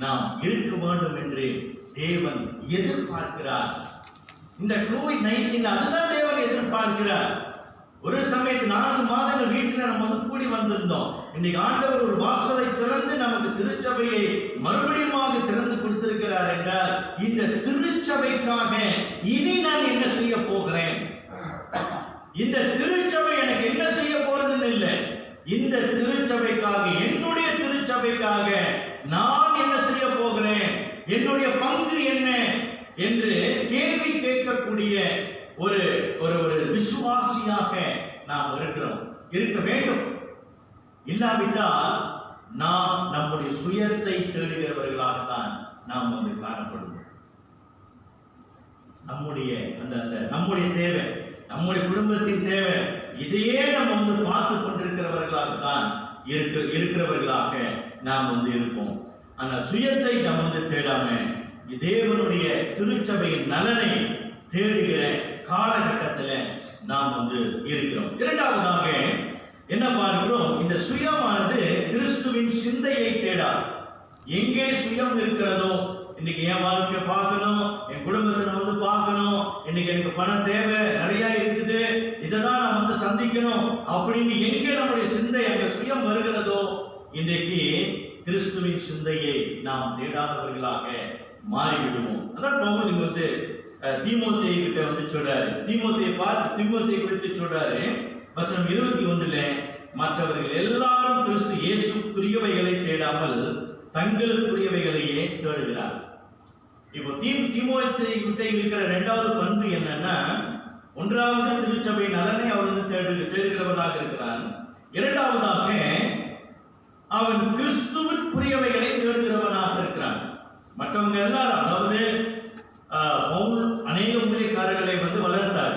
நாம் இருக்க வேண்டும் என்று தேவன் எதிர்பார்க்கிறார். இந்த கோவிட்-19 அதுதான் தேவன் எதிர்பார்க்கிறார். ஒரு சமயத்து 4 மாதங்கள் வீட்டில் நம்ம வந்து கூடி வந்திருந்தோம். இன்னைக்கு ஆண்டவர் ஒரு வாசலை திறந்து நமக்கு திருச்சபையை மறுபடியும் திறந்து கொடுத்திருக்கிறார் என்றால், இந்த திருச்சபைக்காக இனி நான் என்ன செய்ய போகிறேன், இந்த திருச்சபை எனக்கு என்ன செய்ய போறதுன்னு இல்லை, இந்த திருச்சபைக்காக, என்னுடைய திருச்சபைக்காக நான் என்ன செய்ய போகிறேன், என்னுடைய பங்கு என்ன என்று கேள்வி கேட்கக்கூடிய ஒரு விசுவாசியாக நாம் இருக்க வேண்டும். இல்லாவிட்டால் நாம் நம்முடைய சுயத்தை தேடுகிறவர்களாகத்தான் நாம் வந்து காணப்படுவோம். நம்முடைய தேவை, நம்முடைய குடும்பத்தின் தேவை, இதையே நம்ம வந்து பார்த்து கொண்டிருக்கிறவர்களாகத்தான் இருக்கிறவர்களாக நாம் வந்து இருப்போம். ஆனால் சுயத்தை நாம் வந்து தேடாம தேவனுடைய திருச்சபையின் நலனை தேடுகிற காலகட்டத்தில் நாம் வந்து இருக்கிறோம். இரண்டாவதாக என்ன பார்க்கிறோம், இந்த சுயமானது கிறிஸ்துவின் சிந்தையை தேடாது. எங்கே சுயம் இருக்கிறதோ, இன்னைக்கு என் வாழ்க்கை பார்க்கணும், என் குடும்பத்தை நான் வந்து பார்க்கணும், இன்னைக்கு எனக்கு பணம் தேவை நிறைய இருக்குது, இதை தான் நான் வந்து சந்திக்கணும் அப்படின்னு எங்கே நம்முடைய சிந்தை, அங்க சுயம் வருகிறதோ, இன்றைக்கு கிறிஸ்துவின் சிந்தையை நாம் தேடாதவர்களாக மாறிவிடுவோம். அதான் பவுல் இங்க வந்து தீமோத்தேயு கிட்ட வந்து சொல்றாரு, தீமோத்தேயு குறித்து சொல்றாரு. வசனம் 21 மற்றவர்கள் எல்லாரும் கிறிஸ்து இயேசுக்குரியவைகளை தேடாமல் தங்களுக்குரியவைகளையே தேடுகிறார். இப்போ தீமோத்தேயு கிட்ட இருக்கிற இரண்டாவது பண்பு என்னன்னா, ஒன்றாவது திருச்சபை நலனை அவர் வந்து தேடுகிறவனாக இருக்கிறான். இரண்டாவதாக அவன் கிறிஸ்துவுக்குரியவைகளை தேடுகிறவனாக இருக்கிறான். மற்றவங்க எல்லாரும், அதாவது பவுல் அநேக ஊழியக்காரர்களை வந்து வளர்த்தார்.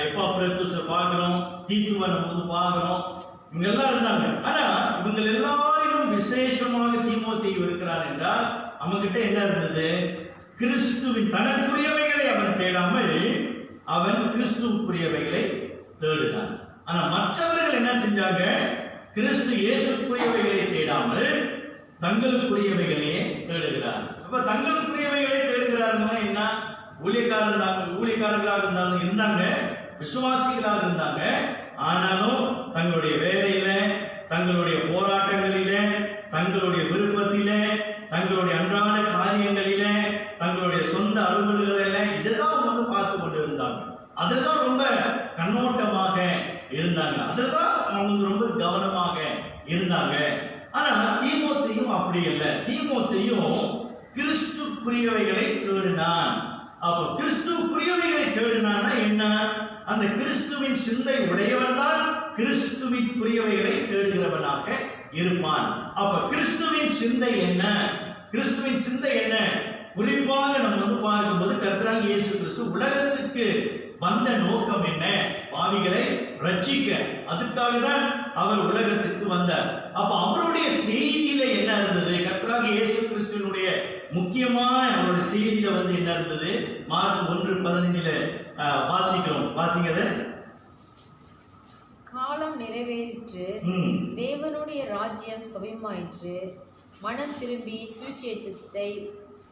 எப்பாப்பிரத்துஸை பார்க்கிறோம், தீத்துவை நம்ம வந்து பார்க்கிறோம், இவங்க எல்லாம் இருந்தாங்க. ஆனா இவங்க எல்லாரும் விசேஷமாக தீமோத்தேயு இருக்கிறார் என்றால் அவன்கிட்ட என்ன இருந்தது, கிறிஸ்துவின் தனக்குரியவைகளை அவன் தேடாமல் அவன் கிறிஸ்துவுக்குரியவைகளை தேடினான். ஆனா மற்றவர்கள் என்ன செஞ்சாங்க, கிறிஸ்து இயேசுக்குரியவைகளை தேடாமல் தங்களுக்குரியவைகளையே தேடுகிறார். அப்ப தங்களுக்குரியவைகளை தேடுகிறார்கள் என்ன, ஊழியக்காரர்களாக இருந்தாங்க, விசுவாசிகளாக இருந்தாங்க. ஆனாலும் தங்களுடைய வேலையில, தங்களுடைய போராட்டங்களில, தங்களுடைய விருப்பத்தில, தங்களுடைய அன்றாட காரியங்களில, தங்களுடைய சொந்த அலுவல்களில இதெல்லாம் வந்து பார்த்து கொண்டு இருந்தாங்க. அதுதான் ரொம்ப கண்ணோட்டமாக இருந்தாங்க, அதுதான் அவங்க ரொம்ப கவனமாக இருந்தாங்க. ஆனா தீமோத்தேயும் அப்படி இல்லை. தீமோத்தேயும் கிறிஸ்துக்குரியவைகளை தேடினான். அப்போ கிறிஸ்துக்குரியவைகளை தேடினான்னா என்ன, அந்த கிறிஸ்துவின் சிந்தை உடையவன் தான் கிறிஸ்துவிற்குரியவைகளை தேடுகிறவனாக இருப்பான். அப்ப கிறிஸ்துவின் சிந்தை என்ன, கிறிஸ்துவின் சிந்தை என்ன, குறிப்பாக நம்ம வந்து பார்க்கும்போது கர்த்தராகிய இயேசு கிறிஸ்து உலகத்துக்கு வந்த நோக்கம் என்ன, பாவிகளை ரட்சிக்க. அதுக்காக தான் அவர் உலகத்துக்கு வந்தார். அப்ப அவருடைய செய்தியில என்ன இருந்தது, கர்த்தராகிய இயேசு கிறிஸ்துவினுடைய முக்கியமான அவருடைய செய்தியில வந்து என்ன இருந்தது, மார்க் 1:15 வாசிக்கிறோம். வாசிங்கத காலம் நிறைவேறிற்று, தேவனுடைய ராஜ்யம் சமீபமாயிற்று, மனம் திரும்பி சுவிசேஷத்தை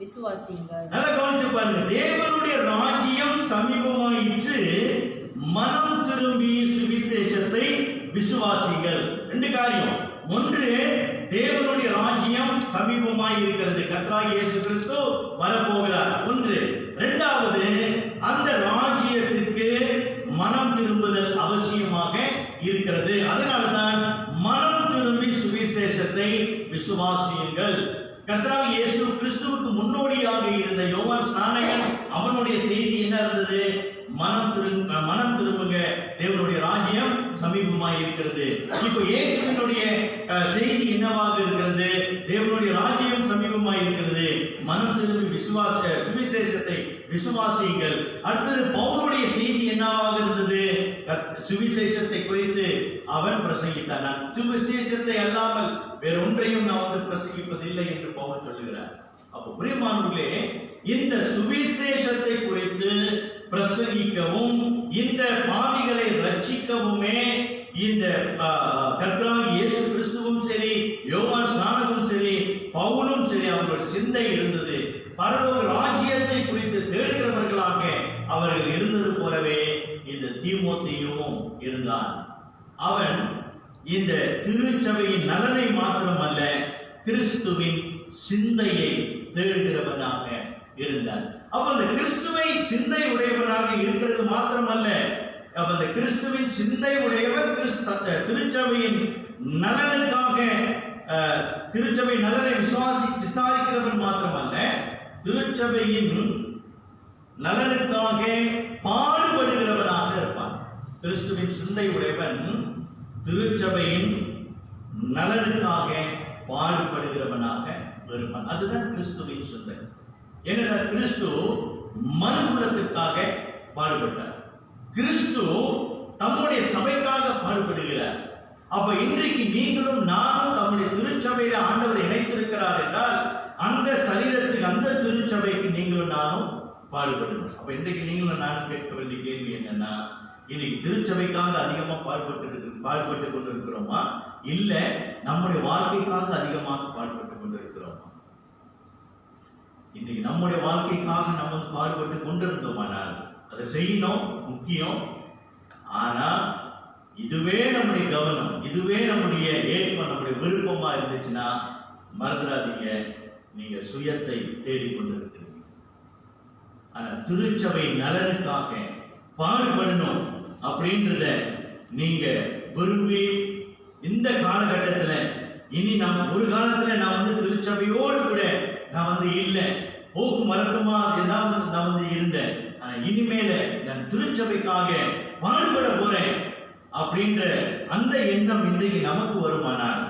விசுவாசிங்கள். நல்லா கவனிச்சு பாருங்க. தேவனுடைய ராஜ்யம் சமீபமாயிற்று, மனம் திரும்பி சுவிசேஷத்தை விசுவாசிங்கள். ரெண்டு காரியம். ஒன்று, தேவனுடைய ராஜ்யம் சமீபமாய் இருக்கிறது, கர்த்தராகிய இயேசு கிறிஸ்து வரப்போகிறார். ஒன்று. இரண்டாவது, அந்த ராஜ்யத்திற்கு மனம் திரும்புதல் அவசியமாக இருக்கிறது. அதனால்தான் மனம் திரும்பி சுவிசேஷத்தை விசுவாசியுங்கள். கர்த்தராகிய இயேசு கிறிஸ்துவுக்கு முன்னோடியாக இருந்த யோவான் ஸ்நானகன், அவனுடைய செய்தி என்ன இருந்தது? மனம் திரும்புங்க, தேவனுடைய ராஜ்யம் சமீபமாய் இருக்கிறது. இப்போ இயேசுவினுடைய செய்தி என்னவாக இருக்கிறது? தேவனுடைய ராஜ்யம் சமீபமாய் இருக்கிறது, மனம் திரும்பி சுவிசேஷத்தை விசுவாசியுங்கள். அடுத்தது பவுலுடைய செய்தி என்னவாக இருந்தது? சுவிசேஷத்தை குறித்து அவன் பிரசங்கித்தான். நான் சுவிசேஷத்தை அல்லாமல் வேறொன்றையும் நான் பிரசங்கிப்பதில்லை என்று பவுல் சொல்லுகிறார். அப்போ பிரியமானவர்களே, இந்த சுவிசேஷத்தை குறித்து பிரசங்கிக்கவும் இந்த பாவிகளை ரட்சிக்கவுமே இந்த கர்த்தராகிய இயேசு கிறிஸ்துவும் சரி, யோவான் ஸ்நானகனும் சரி, பவுலும் சரி, அவர்கள் சிந்தை இருந்தது. பரலோக ராஜ்யத்தை குறித்து தேடுகிறவர்களாக அவர்கள் இருந்தது போலவே இந்த தீமோத்தேயுவும் இருந்தான். அவன் இந்த திருச்சபையின் நலனை மாத்திரமல்ல, கிறிஸ்துவின் சிந்தையை தேடுகிறவனாக இருந்தான். அப்ப அந்த கிறிஸ்துவை சிந்தை உடையவனாக இருக்கிறது மாத்திரமல்ல, அப்ப அந்த கிறிஸ்துவின் சிந்தை உடையவர் திருச்சபையின் நலனுக்காக, திருச்சபை நலனை விசாரிக்கிறவன் மாத்திரமல்ல, திருச்சபையின் நலனுக்காக பாடுபடுகிறவனாக இருப்பான். கிறிஸ்துவின் சிந்தை உடையவன் திருச்சபையின் நலனுக்காக பாடுபடுகிறவனாக இருப்பான். அதுதான் கிறிஸ்துவின் சிந்தை. ஏனென்றால் கிறிஸ்து மனுக்குலத்திற்காக பாடுபட்டார். கிறிஸ்து தம்முடைய சபைக்காக பாடுபடுகிறார். அப்ப இன்றைக்கு நீங்களும் நானும் தம்முடைய திருச்சபையில ஆண்டவர் இணைத்திருக்கிறார் என்றால், அந்த சரீரத்துக்கு, அந்த திருச்சபைக்கு நீங்களும் நானும் பாடுபடணும். அப்ப இன்றைக்கு நீங்களும் நானும் கேட்க வேண்டிய கேள்வி என்னன்னா, இன்னைக்கு திருச்சபைக்காக அதிகமா பாடுபட்டு கொண்டிருக்கிறோமா, இல்ல நம்முடைய வாழ்க்கைக்காக அதிகமாக பாடுபட்டு கொண்டிருக்கிறோமா? இன்னைக்கு நம்முடைய வாழ்க்கைக்காக நம்ம பாடுபட்டு கொண்டிருந்தோமானால் அதை செய்யணும், முக்கியம். ஆனா இதுவே நம்முடைய கவனம், இதுவே நம்முடைய ஏற்பம், நம்முடைய விருப்பமா இருந்துச்சுன்னா மறந்துடாதீங்க, நீங்க சுயத்தை தேடிக்கொண்டிருக்கிறீங்க. ஆனா திருச்சபை நலனுக்காக பாடுபடணும் அப்படின்றத நீங்க விரும்பி, இந்த காலகட்டத்தில் இனி நான் ஒரு காலத்துல நான் திருச்சபையோடு கூட நான் இல்லை, போக்கும் வரக்குமா ஏதாவது நான் இருந்தேன். ஆனா இனிமேல நான் திருச்சபைக்காக பாடுபட போறேன் அப்படின்ற அந்த எண்ணம் இன்றைக்கு நமக்கு வருமானால்,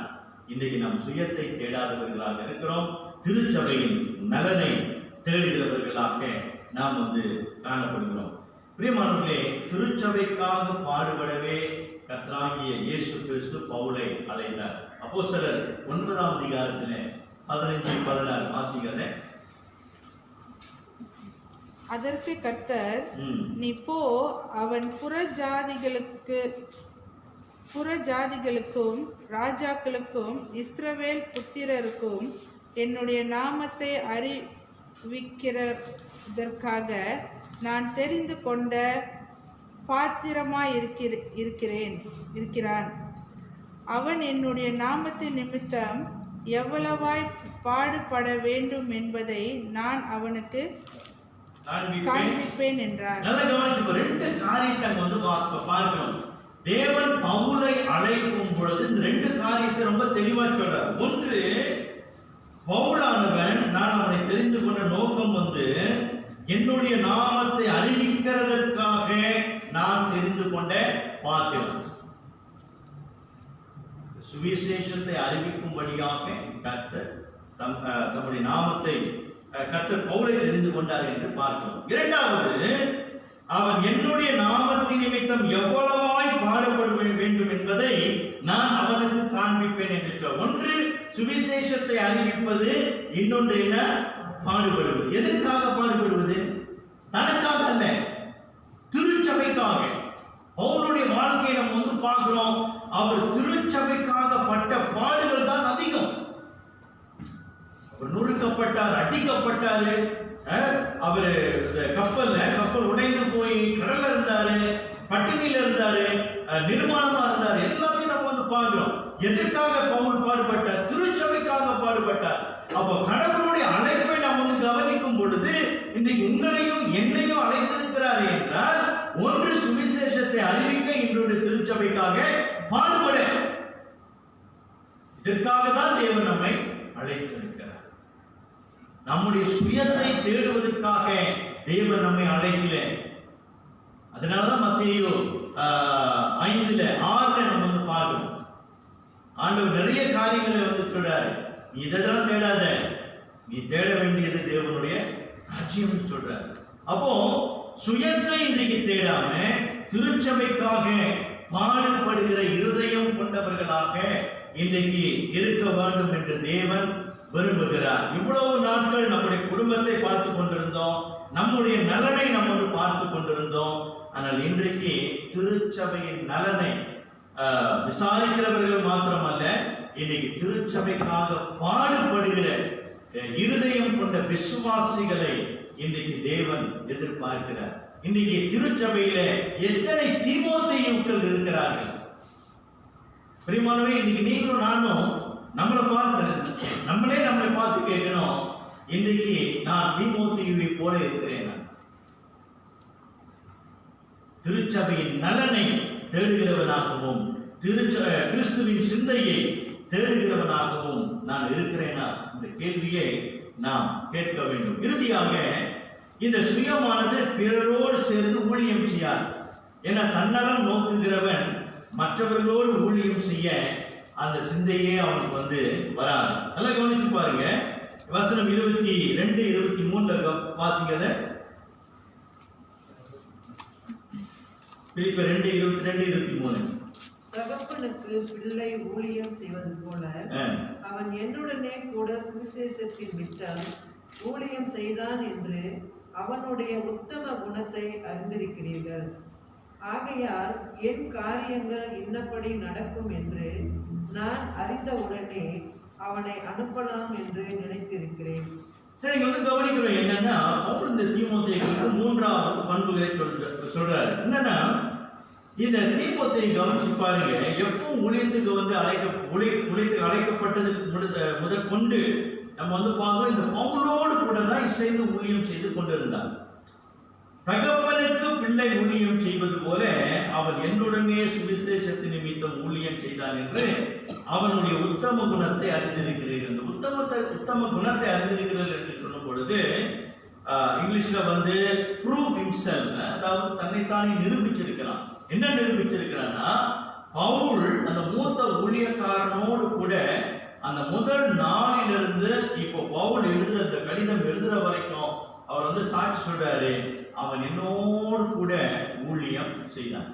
இன்றைக்கு நாம் சுயத்தை தேடாதவர்களாக இருக்கிறோம், திருச்சபையின் நலனை தேடுகிறவர்களாக நாம் காணப்படுகிறோம். பிரியமானவர்களே, திருச்சபைக்காக பாடுபடவே கர்த்தராகிய இயேசு கிறிஸ்து பவுலை அழைத்தார். அப்போஸ்தலர் 9ஆம் அதிகாரத்திலே 15-16 வாசிக்கிறேன். அதற்கு கர்த்தர், நீ போ, அவன் புறஜாதிகளுக்கும் ராஜாக்களுக்கும் இஸ்ரவேல் புத்திரருக்கும் என்னுடைய நாமத்தை அறிவிக்கிறதற்காக நான் தெரிந்து கொண்ட பாத்திரமாய் இருக்கிறான். அவன் என்னுடைய நாமத்தின் நிமித்தம் எவ்வளவாய் பாடுபட வேண்டும் என்பதை நான் அவனுக்கு காண்பிப்பேன் என்றார். ரெண்டு காரியத்தை பார்க்கணும். தேவன் பவுலை அழைக்கும் பொழுது இந்த ரெண்டு காரியத்தை ரொம்ப தெளிவா சொல்றார். ஒன்று, பவுலானவன், நான் அவனை தெரிந்து கொண்ட நோக்கம் என்னுடைய நாமத்தை அறிவிக்கிறதற்காக நான் தெரிந்து கொண்ட பாத்திரம். சுவிசேஷத்தை அறிவிக்கும்படியாக கர்த்தர் தம்முடைய நாமத்தை கர்த்தர் பவுலை தெரிந்து கொண்டார் என்று பார்க்கிறோம். இரண்டாவது, அவன் என்னுடைய நாமத்தின் நிமித்தம் எவ்வளவாய் பாடுபட வேண்டும் என்பதை நான் அவனுக்கு காண்பிப்பேன் என்று சொல். ஒன்று சுவிசேஷத்தை அறிவிப்பது, இன்னொன்று என்ன? பாடுபடுவது. எதற்காக பாடுபடுவது? தனக்காக அல்ல, திருச்சபைக்காக. பவுலுடைய வாழ்க்கையை நம்ம பார்க்கிறோம், அவர் திருச்சபைக்காக பட்ட பாடுகள் தான் அதிகம். அவர் நொறுக்கப்பட்டார், அடிக்கப்பட்டாரு, அவரு கப்பல் உடைந்து போய் கடல்ல இருந்தாரு, பட்டினியில இருந்தாரு, நிர்மாணமா இருந்தாரு. எல்லாத்தையும் நம்ம வந்து பார்க்கிறோம். எதற்காக பவுல் பாடுபட்டார்? திருச்சபைக்காக பாடுபட்டார். அப்போ கடவுளுடைய அழைப்பை நாம் வந்து கவனிக்கும் பொழுது இன்றைக்கு உங்களையும் என்னையும் அழைத்திருக்கிறார் என்றால், ஒன்று சுவிசேஷத்தை அறிவிக்க இன்றைய திருச்சபைக்காக பாடுபட. இதற்காக தான் தேவன் நம்மை அழைத்திருக்கிறார். நம்முடைய சுயத்தை தேடுவதற்காக தேவன் நம்மை அழைக்கல. அதனாலதான் மத்தேயு 5:6 நம்ம வந்து பார்க்கணும். ஆண்டவர் நிறைய காரியங்களை வந்து சொல்றாரு. நீ இதெல்லாம் தேடாத, நீ தேட வேண்டியது தேவனுடைய ராஜ்யம் சொல்றாரு. அப்போ சுயத்தை இன்றைக்கு தேடாம திருச்சபைக்காக பாடுபடுகிற இருதயம் கொண்டவர்களாக இன்றைக்கு இருக்க வேண்டும் என்று தேவன் விரும்புகிறார். இவ்வளவு நாட்கள் நம்முடைய குடும்பத்தை பார்த்து கொண்டிருந்தோம், நம்முடைய நலனை நம்ம வந்து பார்த்து கொண்டிருந்தோம். ஆனால் இன்றைக்கு திருச்சபையின் நலனை விசாரிக்கிறவர்கள் மாத்திரமல்ல, இன்னைக்கு திருச்சபைக்காக பாடுபடுகிற இருதயம் கொண்ட விசுவாசிகளை இன்னைக்கு தேவன் எதிர்பார்க்கிறார். இன்னைக்கு திருச்சபையில எத்தனை தீமோத்தேயுக்கள் இருக்கிறார்கள்? பிரியமானவரே, இன்னைக்கு நீங்களும் நானும் நம்மளை பார்த்து கேட்கணும், இன்னைக்கு நான் தீமோத்தேயுவை போல இருக்கிறேன். திருச்சபையின் நலனை தேடுகிறவனாகவும் கிறிஸ்துவின் சிந்தையை தேடுகிறவனாகவும் நான் இருக்கிறேனா இந்த கேள்வியை நாம் கேட்க வேண்டும். இறுதியாக இந்த சுயமானது பிறரோடு சேர்ந்து ஊழியம் செய்யாது. என தன்னலம் நோக்குகிறவன் மற்றவர்களோடு ஊழியம் செய்ய அந்த சிந்தையே அவனுக்கு வந்து வராது. நல்லா கவனிச்சு பாருங்க, வசனம் 22-23 வாசிக்கிறத. பிலிப்பியர் 2:22-23. தகப்பனுக்கு பிள்ளை ஊழியம் செய்வது போல அவன் என்னுடனே கூட சுவிசேஷத்தின் மிச்சம் ஊழியம் செய்தான் என்று அவனுடைய உத்தம குணத்தை அறிந்திருக்கிறீர்கள். ஆகையால் என் காரியங்கள் இன்னபடி நடக்கும் என்று நான் அறிந்தவுடனே அவனை அனுப்பலாம் என்று நினைத்திருக்கிறேன். சரி, வந்து கவனிக்கிறோம் என்னன்னா, பவுல் இந்த தீமோத்தேயுக்கு 3வது பண்புகளை சொல்றாரு. என்னன்னா, இந்த தீமோத்தேயை கவனிச்சு பாருங்க, எப்போ ஊழியத்துக்கு வந்து அழைக்கப்பட்டதுக்கு முதல் கொண்டு நம்ம வந்து பார்க்கிறோம், இந்த பவுலோடு கூட தான் இசைந்து ஊழியம் செய்து கொண்டிருந்தார். தகப்பனுக்கு பிள்ளை ஊழியம் செய்வது போல அவன் என்னுடனே சுவிசேஷத்தின் நிமித்தம் ஊழியம் செய்தான் என்று அவனுடைய உத்தம குணத்தை அறிந்திருக்கிறீர்கள். இந்த உத்தம குணத்தை அறிந்திருக்கிறீர்கள் என்று சொல்லும் பொழுது இங்கிலீஷ்ல வந்து ப்ரூவ் ஹிம்செல்ஃப், அதாவது தன்னைத்தானே நிரூபிச்சிருக்கிறான். என்ன நிரூபிச்சிருக்கிறான்னா, பவுல் அந்த மூத்த ஊழியக்காரனோடு கூட அந்த முதல் நாளிலிருந்து இப்போ பவுல் எழுதுற அந்த கடிதம் எழுதுற வரைக்கும் அவர் வந்து சாட்சி சொல்றாரு, அவன் என்னோடு கூட ஊழியம் செய்தான்.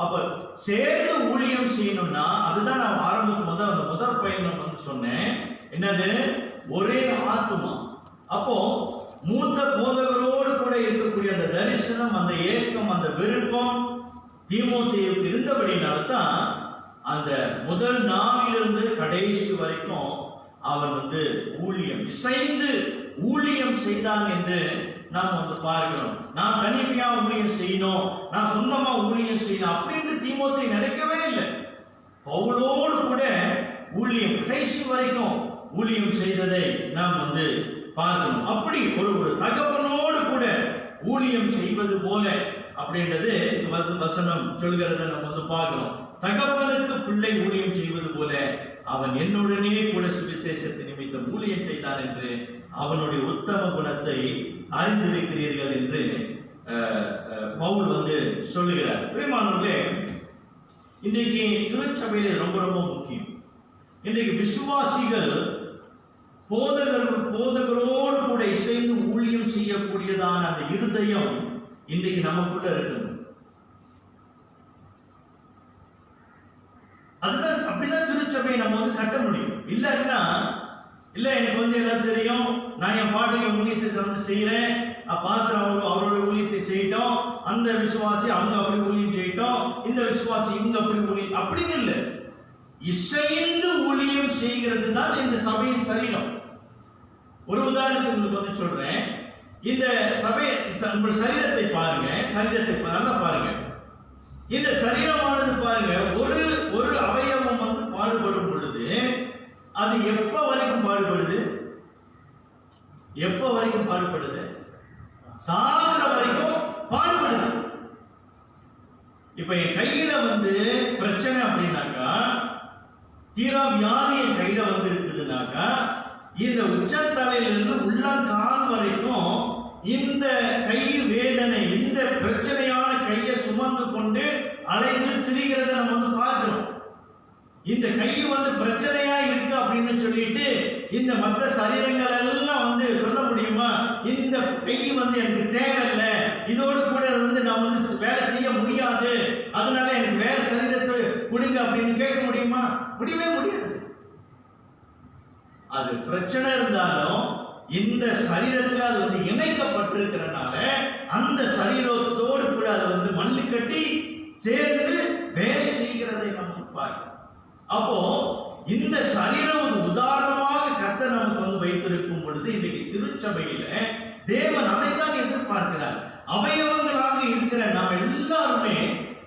அப்ப சேர்ந்து ஊழியம் செய்யணும்னா அதுதான் நான் ஆரம்பத்து முதல் பயணம் வந்து சொன்னேன். என்னது? ஒரே ஆத்துமா. அப்போ மூத்த போதகரோடு கூட இருக்கக்கூடிய அந்த தரிசனம், அந்த ஏக்கம், அந்த விருப்பம் தீமோத்தேயுக்கு இருந்தபடினால்தான் அந்த முதல் நாளிலிருந்து கடைசி வரைக்கும் அவன் வந்து ஊழியம் இசைந்து ஊழியம் செய்தான் என்று நாம் வந்து பார்க்கிறோம். நான் தனிமையா ஊழியம் செய்யணும், நான் சொந்தமா ஊழியம் செய்யணும் அப்படின்னு தீமோத்தேயு நினைக்கவே இல்லை. பவுலோடு கூட ஊழியம் கடைசி வரைக்கும் ஊழியம் செய்ததை நாம் வந்து பார்க்கணும். அப்படி ஒரு தகப்பனோடு கூட ஊழியம் செய்வது போல அப்படின்றது வசனம் சொல்கிறத நம்ம வந்து பார்க்கிறோம். தகப்பனுக்கு பிள்ளை ஊழியம் செய்வது போல அவன் என்னுடனே கூட சுவிசேஷத்தின் நிமித்தம் ஊழியம் செய்தான் என்று அவனுடைய உத்தம குணத்தை அறிந்திருக்கிறீர்கள் என்று பவுல் வந்து சொல்லுகிறார். பிரியமானவர்களே, இன்றைக்கு திருச்சபையில ரொம்ப ரொம்ப முக்கியம். இன்றைக்கு விசுவாசிகள் போதகரோடு கூட இசைந்து ஊழியம் செய்யக்கூடியதான அந்த இருதயம் இன்றைக்கு நமக்குள்ள இருக்குது. அதுதான், அப்படிதான் திருச்சபையை நம்ம வந்து கட்ட முடியும். இல்லைன்னா இல்ல எனக்கு வந்து எல்லாம் தெரியும், நான் என் பாட்டுக்கு ஊழியத்தை வந்து செய்யறேன், பாஸ்டர் அவரோட ஊழியத்தை செய்யட்டும், அந்த விசுவாசி அவங்க அப்படி ஊழியம் செய்யட்டும், பண்ணிட்டோம், இந்த விசுவாசி இவங்க அப்படி ஊழியம் அப்படின்னு இல்லை. இசைந்து ஊழியம் செய்கிறது தான் இந்த சபையின் சரீரம். ஒரு உதாரணத்துக்கு உங்களுக்கு வந்து சொல்றேன். இந்த சபை சரீரத்தை பாருங்க, சரீரத்தை நல்லா பாருங்க. இந்த சரீரமானது பாருங்க, ஒரு அவயவம் வந்து பாடுபடும் பொழுது அது எப்ப வரைக்கும் பாடுபடுது? எப்ப வரைக்கும் பாடுபடுது? சாகுற வரைக்கும் பாடுபடுது. இப்ப என் கையில வந்து பிரச்சனை அப்படின்னாக்கா, தீரா வியாதி என் கையில வந்து இருக்குதுனாக்கா, இந்த உச்சத்தலையிலிருந்து உள்ளங்கால் வரைக்கும் இந்த கை வேதனை, இந்த பிரச்சனையான கையை சுமந்து கொண்டு அலைந்து திரிகிறத நம்ம வந்து பார்க்கிறோம். இந்த கை வந்து பிரச்சனையா இருக்கு அப்படின்னு சொல்லிட்டு இந்த மற்ற சரீரங்கள் எல்லாம் வந்து சொல்ல முடியுமா? இந்த கை வந்து எனக்கு தேவையில்லை, இதோடு கூட வந்து நான் வந்து வேலை செய்ய முடியாது, அதனால எனக்கு வேற சரீரத்தை கொடுங்க அப்படின்னு கேட்க முடியுமா? முடியவே முடியாது. அது பிரச்சனை இருந்தாலும் இந்த சரீரத்தில் அது வந்து இணைக்கப்பட்டிருக்கிறனால அந்த சரீரத்தோடு கூட அதை வந்து மண்ணு கட்டி சேர்ந்து வேலை செய்கிறதை நம்ம பார்க்கிறோம். அப்போ இந்த சரீரம் ஒரு உதாரணமாக கர்த்தர் நமக்கு வந்து வைத்திருக்கும் பொழுது இன்னைக்கு திருச்சபையில தேவன் அதைத்தான் எதிர்பார்க்கிறார். அவயவங்களாக இருக்கிற நாம் எல்லாருமே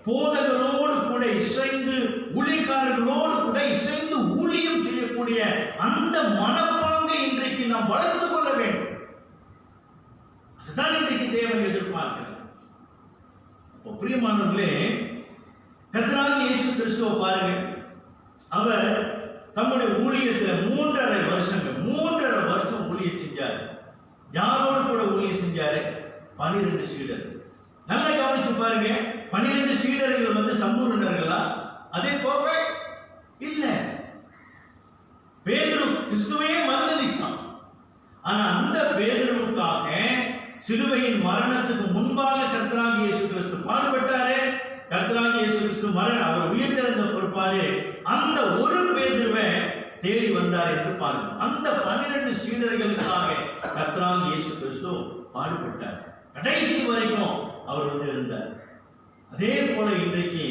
போதகரோடு கூட இசைந்து, ஊழியக்காரர்களோடு கூட இசைந்து ஊழியம் செய்யக்கூடிய அந்த மனப்பாங்கை இன்றைக்கு நாம் வளர்த்து கொள்ள வேண்டும். அதுதான் இன்றைக்கு தேவன் எதிர்பார்க்கிறார். அப்போ பிரியமானவர்களே, கர்த்தராகிய இயேசு கிறிஸ்துவை பாருங்க. அவர் தம்முடைய ஊழியத்துல 3.5 வருஷம் ஊழியம் செஞ்சாரு. யாரோடு கூட ஊழியம் செஞ்சாரு? 12 சீடர். நல்லா கவனிச்சு பாருங்க. 12 சீடர்கள் வந்து சம்பூர்ணர்களா? அதே பெர்ஃபெக்ட் இல்ல. பேதுரு கிறிஸ்துவையே மறுதலிச்சான். ஆனா அந்த பேதுருவுக்காக சிலுவையின் மரணத்துக்கு முன்பாக கர்த்தராகிய இயேசு கிறிஸ்து பாடுபட்டாரே. கர்த்தராகிய இயேசு கிறிஸ்து அவர் உயிர்த்தெழுந்த பொறுப்பாலே அந்த ஒரு பேதுருவை தேடி வந்தார் என்று பாருங்க. அந்த 12 சீடர்களுக்காக கர்த்தராகிய இயேசு கிறிஸ்து பாடுபட்டார். கடைசி வரைக்கும் அவர் வந்து இருந்தார். அதே போல இன்றைக்கு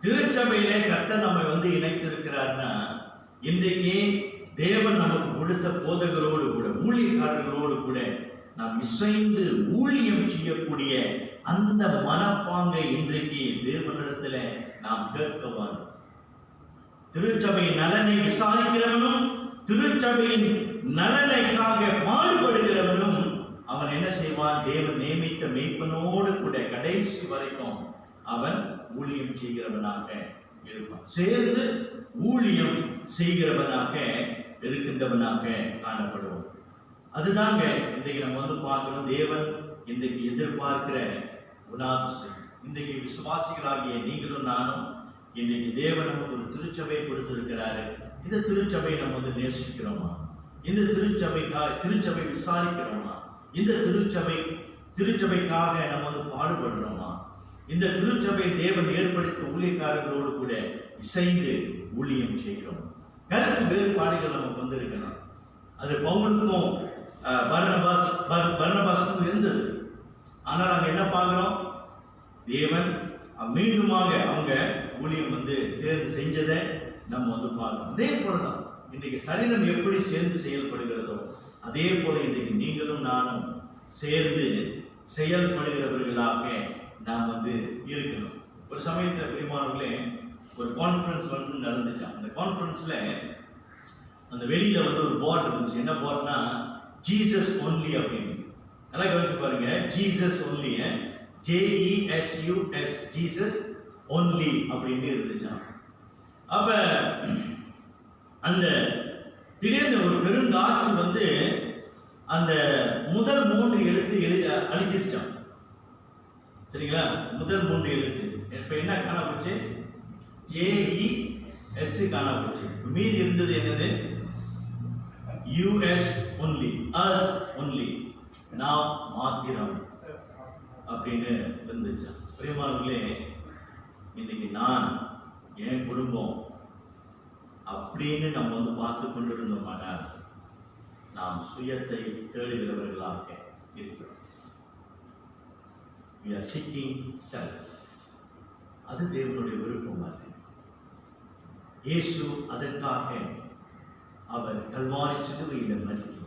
திருச்சபையிலே கர்த்தர் நம்மை வந்து இணைத்திருக்கிறார்னா, இன்றைக்கு தேவன் நமக்கு கொடுத்த போதகரோடு கூட, ஊழியக்காரர்களோடு கூட நாம் இசைந்து ஊழியம் செய்யக்கூடிய அந்த மனப்பாங்கை இன்றைக்கு தேவனிடத்துல நாம் கேட்க வேண்டும். திருச்சபையின் நலனை விசாரிக்கிறவனும் திருச்சபையின் நலனைக்காக பாடுபடுகிறவனும் அவன் என்ன செய்வான்? தேவன் நியமித்த மேய்ப்பனோடு கூட கடைசி வரைக்கும் அவன் ஊழியம் செய்கிறவனாக இருப்பான். சேர்ந்து ஊழியம் செய்கிறவனாக இருக்கின்றவனாக காணப்படுவோம். அதுதாங்க இன்றைக்கு நம்ம வந்து பார்க்கணும். தேவன் இன்றைக்கு எதிர்பார்க்கிற குணாதிசயம். இன்றைக்கு விசுவாசிகளாகிய நீங்களும் நானும் இன்றைக்கு தேவன் நமக்கு ஒரு திருச்சபையை கொடுத்திருக்கிறாரு. இந்த திருச்சபையை நம்ம வந்து நேசிக்கிறோமா? இந்த திருச்சபை விசாரிக்கிறோமா? இந்த திருச்சபைக்காக நம்ம வந்து பாடுபடுறோமா? இந்த திருச்சபை தேவன் ஏற்படுத்த ஊழியக்காரர்களோடு கூட இசைந்து ஊழியம் செய்கிறோம். கருத்து வேறுபாடுகள் நமக்கு வந்து இருக்கணும். அது பவுலுக்கும் பர்னபாஸுக்கும் இருந்தது. ஆனால் நாங்கள் என்ன பார்க்கிறோம்? தேவன் மீண்டுமாக அவங்க ஊழியம் வந்து சேர்ந்து செஞ்சதை நம்ம வந்து பார்க்கிறோம். அதே போலதான் இன்னைக்கு சரீரம் எப்படி சேர்ந்து செயல்படுகிறதோ அதே போல இன்றைக்கு நீங்களும் நானும் சேர்ந்து செயல்படுகிறவர்களாக நாம் வந்து இருக்கணும். ஒரு சமயத்தில் பிரியமானவர்களே, ஒரு கான்ஃபரன்ஸ் வந்து நடந்துச்சான். அந்த கான்ஃபரன்ஸ்ல அந்த வெளியில வந்து ஒரு போர்டு இருந்துச்சு. என்ன போர்டுனா ஜீசஸ் ஒன்லி அப்படின்னு. நல்லா கவனிச்சு பாருங்க. Jesus only, JESUS, Jesus only அப்படின்னு இருந்துச்சான். அப்ப அந்த திடீர்னு ஒரு பெருங்காற்று வந்து அந்த முதல் 3 எழுத்து அழிச்சிருச்சான். சரிங்களா? முதல் 3 எழுத்து இப்ப என்ன காண போச்சு? JES காண போச்சு. மீதி இருந்தது என்னது? US only, us only, நாம் மாத்திரம் அப்படின்னு இருந்துச்சு. பிரியமானவர்களே, இன்னைக்கு நான் என் குடும்பம் அப்படின்னு நம்ம வந்து பார்த்து கொண்டிருந்தோம்னா நாம் சுயத்தை தேடுகிறவர்களாக இருக்கிறோம். We are seeking self. அது தேவனுடைய விருப்பம் அல்ல. இயேசு அதற்காக அவர் கல்வாரி சிலுவையில் மறித்து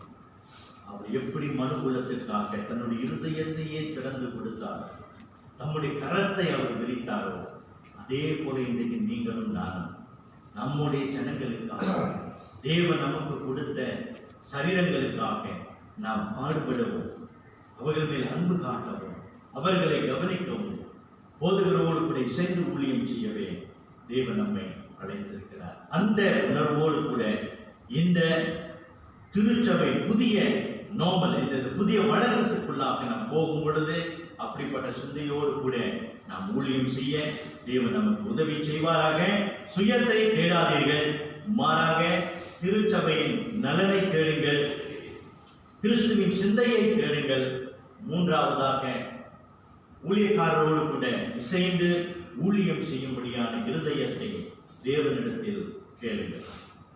அவர் எப்படி மனு குலத்திற்காக தன்னுடைய இருதயத்தையே திறந்து கொடுத்தார், தம்முடைய கரத்தை அவர் விரித்தாரோ, அதே போல இன்றைக்கு நீங்களும் நானும் நம்முடைய ஜனங்களுக்காக, தேவன் நமக்கு கொடுத்த சரீரங்களுக்காக நாம் பாடுபடவும், அவர்கள் மேல் அன்பு காட்டவும், அவர்களை கவனிக்கவும், போதகரோடு கூட இசைந்து ஊழியம் செய்யவே தேவன் நம்மை அழைத்திருக்கிறார். அந்த உணர்வோடு கூட இந்த திருச்சபை புதிய நோமல், இந்த புதிய வளர்ச்சிக்குள்ளாக நாம் போகும் பொழுது அப்படிப்பட்ட சிந்தையோடு கூட நாம் ஊழியம் செய்ய தேவன் நமக்கு உதவி செய்வாராக. சுயத்தை தேடாதீர்கள், மாறாக திருச்சபையின் நலனை தேடுங்கள், கிறிஸ்துவின் சிந்தையை தேடுங்கள். மூன்றாவதாக ஊழியக்காரரோடு கூட இசைந்து ஊழியம் செய்யும்படியான இருதயத்தை தேவனிடத்தில் கேளுங்கள்.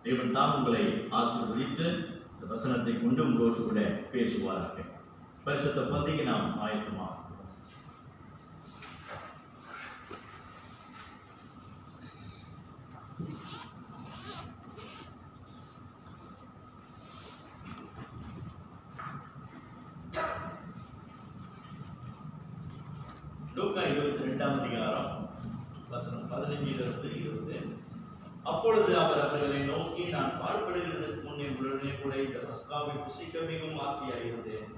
தேவன் தாம் உங்களை ஆசீர்வதித்து இந்த வசனத்தை கொண்டு உங்களோடு கூட பேசுவாராக. பரிசுத்த பந்திக்கு நாம் ஆயத்தமாக லூக்கா 22ஆம் அதிகாரம் வசனம் 15 20. அப்பொழுது அவர் அவர்களை நோக்கி, நான் பாடுபடுகிறதற்கு முன்னே உடனே கூட இந்த பஸ்காவை புசிக்க மிகவும் ஆசையாயிருந்தேன்.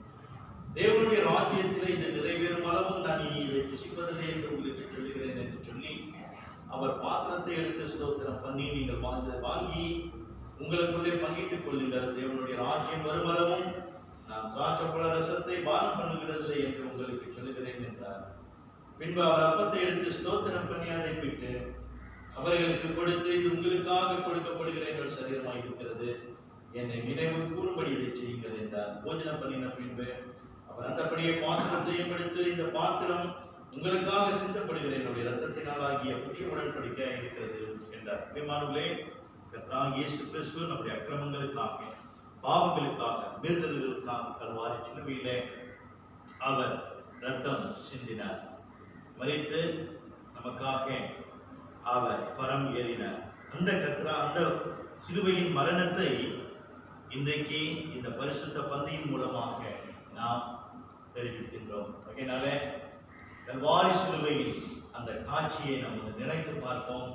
தேவனுடைய ராஜ்யத்தில் இது நிறைவேறும் அளவும் நான் இனி இதை புசிப்பதில்லை என்று உங்களுக்கு சொல்லுகிறேன் என்று சொல்லி அவர் பாத்திரத்தை எடுத்து ஸ்தோத்திரம் பண்ணி, நீங்கள் வாங்கி உங்களுக்குள்ளே பங்கிட்டுக் கொள்ளுங்கள். தேவனுடைய ராஜ்யம் வரும் அளவும் நான் திராட்சைப்பழ ரசத்தை பானம் பண்ணுகிறதில்லை என்று உங்களுக்கு சொல்லுகிறேன் என்றார். பின்பு அவர் அப்பத்தை எடுத்து ஸ்தோத்திரம் பண்ணி அதை பிட்டு அவர்களுக்கு கொடுத்து, இது உங்களுக்காக கொடுக்கப்படுகிற எங்கள் சரீரமாக இருக்கிறது, என்னை நினைவு கூறும்படி இதை செய்யுங்கள் என்றார். போஜனம் பண்ணின பின்பு அவர் அந்தபடியே பாத்திரத்தையும் எடுத்து, இந்த பாத்திரம் உங்களுக்காக சிந்தப்படுகிற என்னுடைய இரத்தத்தினால் ஆகிய புதிய உடன்படிக்கை இருக்கிறது என்றார். பிரியமானவர்களே, கர்த்தராகிய இயேசு கிறிஸ்து நம்முடைய அக்கிரமங்களுக்காக, பாவங்களுக்காக, மீறுதல்களுக்காக கல்வாரி சிலுவையிலே அவர் இரத்தம் சிந்தினார். மரித்து நமக்காக அவர் பரம் ஏறினார். அந்த சிலுவையின் மரணத்தை இன்றைக்கு இந்த பரிசுத்த பந்தியின் மூலமாக நாம் தெரிவிக்கின்றோம். அதனால கல்வாரி சிலுவையில் அந்த காட்சியை நாம் நினைத்து பார்ப்போம்.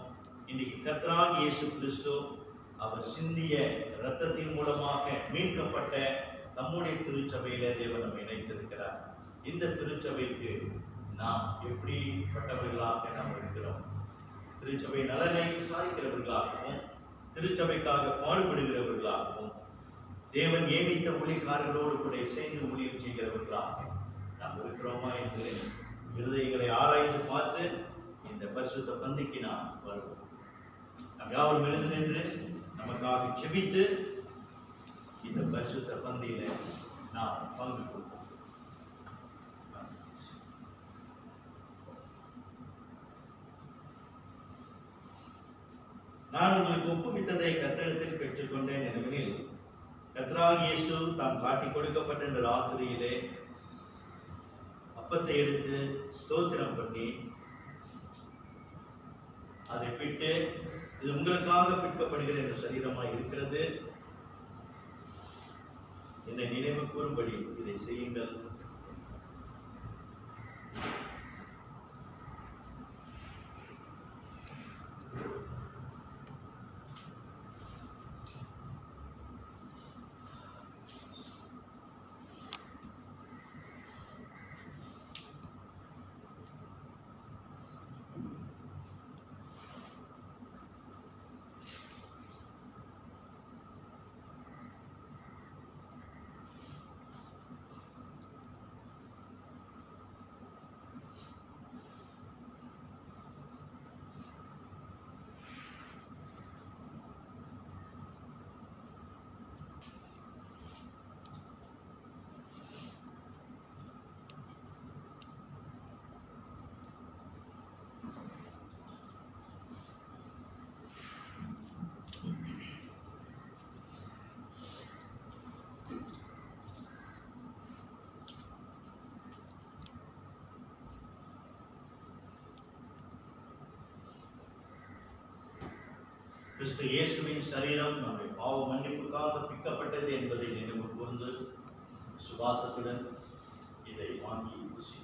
இன்னைக்கு கர்த்தராகிய இயேசு கிறிஸ்து அவர் சிந்திய இரத்தத்தின் மூலமாக மீட்கப்பட்ட நம்முடைய திருச்சபையிலே தேவன் நம்மை இணைத்திருக்கிறார். இந்த திருச்சபைக்கு நாம் எப்படிப்பட்டவர்களாக நாம் இருக்கிறோம்? திருச்சபை நலனை விசாரிக்கிறவர்களாகவும், திருச்சபைக்காக பாடுபடுகிறவர்களாகவும், தேவன் நியமித்த ஊழியக்காரர்களோடு கூட சேர்ந்து ஊழியம் செய்கிறவர்களாக நாம் இருக்கிறோமா என்று இருதயங்களை ஆராய்ந்து பார்த்து இந்த பரிசுத்த பந்திக்கு நாம் வருவோம். நாம் யாரும் எழுந்து நின்று நமக்காக செபித்து இந்த பரிசுத்த பந்தியில நாம் பங்கு கொள்வோம். நான் உங்களுக்கு ஒப்புவித்ததை கர்த்தரிடத்தில் பெற்றுக்கொண்டேன். எனவே கர்த்தராகிய இயேசு தாம் காட்டிக் கொடுக்கப்பட்ட இந்த ராத்திரியிலே அப்பத்தை எடுத்து ஸ்தோத்திரம் பண்ணி அதை பிட்டு, இது உங்களுக்காக பிற்கப்படுகிற இந்த சரீரமாய் இருக்கிறது, என்னை நினைவு கூறும்படி இதை செய்யுங்கள். கிறிஸ்து இயேசுவின் சரீரம் நம்முடைய பாவ மன்னிப்புக்காக பிக்கப்பட்டது என்பதை நினைவு கூர்ந்து சுவாசத்துடன் இதை வாங்கி ருசி.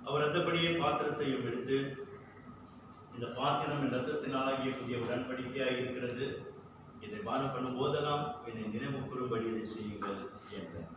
அவர் அந்தபடியே பாத்திரத்தையும் எடுத்து, இந்த பாத்திரம் என் ரத்தத்தினாலாகிய புதிய உடன்படிக்கையாக இருக்கிறது, இதை பானம் பண்ணும் போதெல்லாம் என்னை நினைவு கூறும்படி இதை செய்யுங்கள் என்றார்.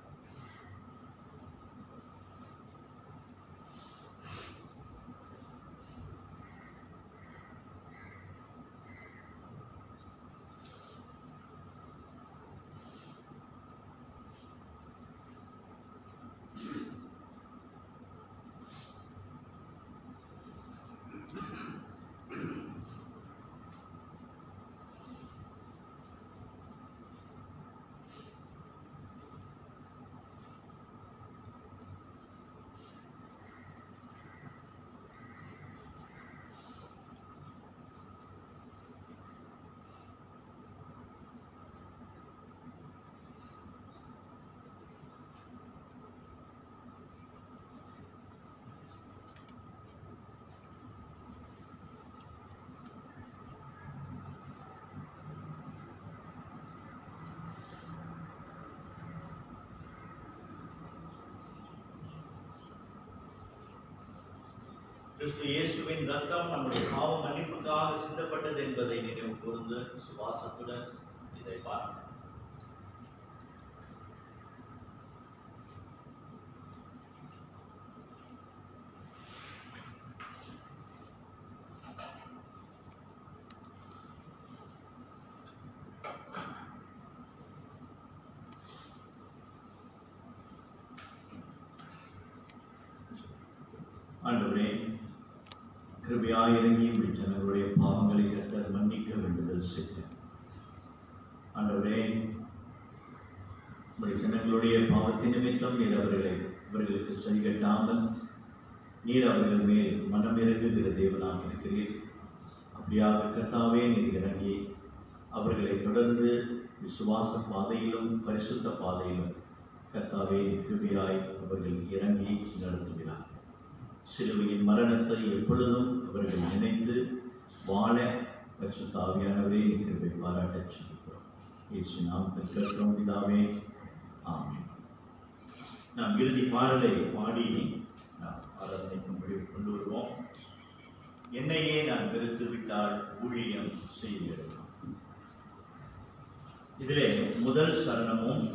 கிறிஸ்து இயேசுவின் ரத்தம் நம்முடைய பாவ மன்னிப்புக்காக சிந்தப்பட்டது என்பதை நினைவு கூர்ந்து சுவாசத்துடன் இதை பாருங்கள். ஆண்டவரே, கிருபையாயிரங்கி ஜனங்களுடைய பாவங்களை கர்த்தர் மன்னிக்க வேண்டுதல் செய்ய. ஆண்டவரே, ஜனங்களுடைய பாவத்தின் நிமித்தம் நீர் அவர்களுக்கு சரிகட்டாமல் நீர் அவர்கள் மேல் மனமிறங்குகிற தேவனாக இருக்கிறீர். அப்படியாக கர்த்தாவே நீர் இறங்கி அவர்களை தொடர்ந்து விசுவாச பாதையிலும் பரிசுத்த பாதையிலும் கர்த்தாவே கிருபையாய் அவர்களுக்கு இறங்கி நடத்துகிறார். சிலுவையின் மரணத்தை எப்பொழுதும் அவர்கள் நினைத்து வாழ பரிசுத்த ஆவியானவரே கிருபை பாராட்டச் சொல்கிறோம். இயேசு நாமத்தில் கேட்கிறோம் பிதாவே, ஆமென். நாம் இறுதி பாடலை பாடி நாம் ஆராதனைக்கு முடிவு கொண்டு வருவோம். என்னையே நான் வெறுத்து விட்டால் ஊழியம் செய்கிறோம். இதிலே முதல் சரணமும்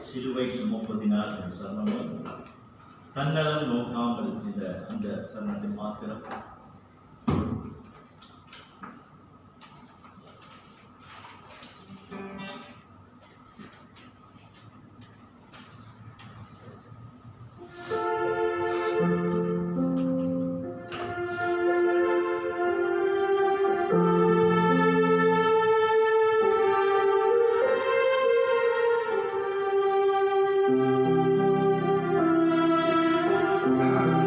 சிலுவை சுமப்பதினால் என்ற சரணமும், தன்னலம் நோக்காமல் அந்த சரணத்தை மாத்திரம் Amen.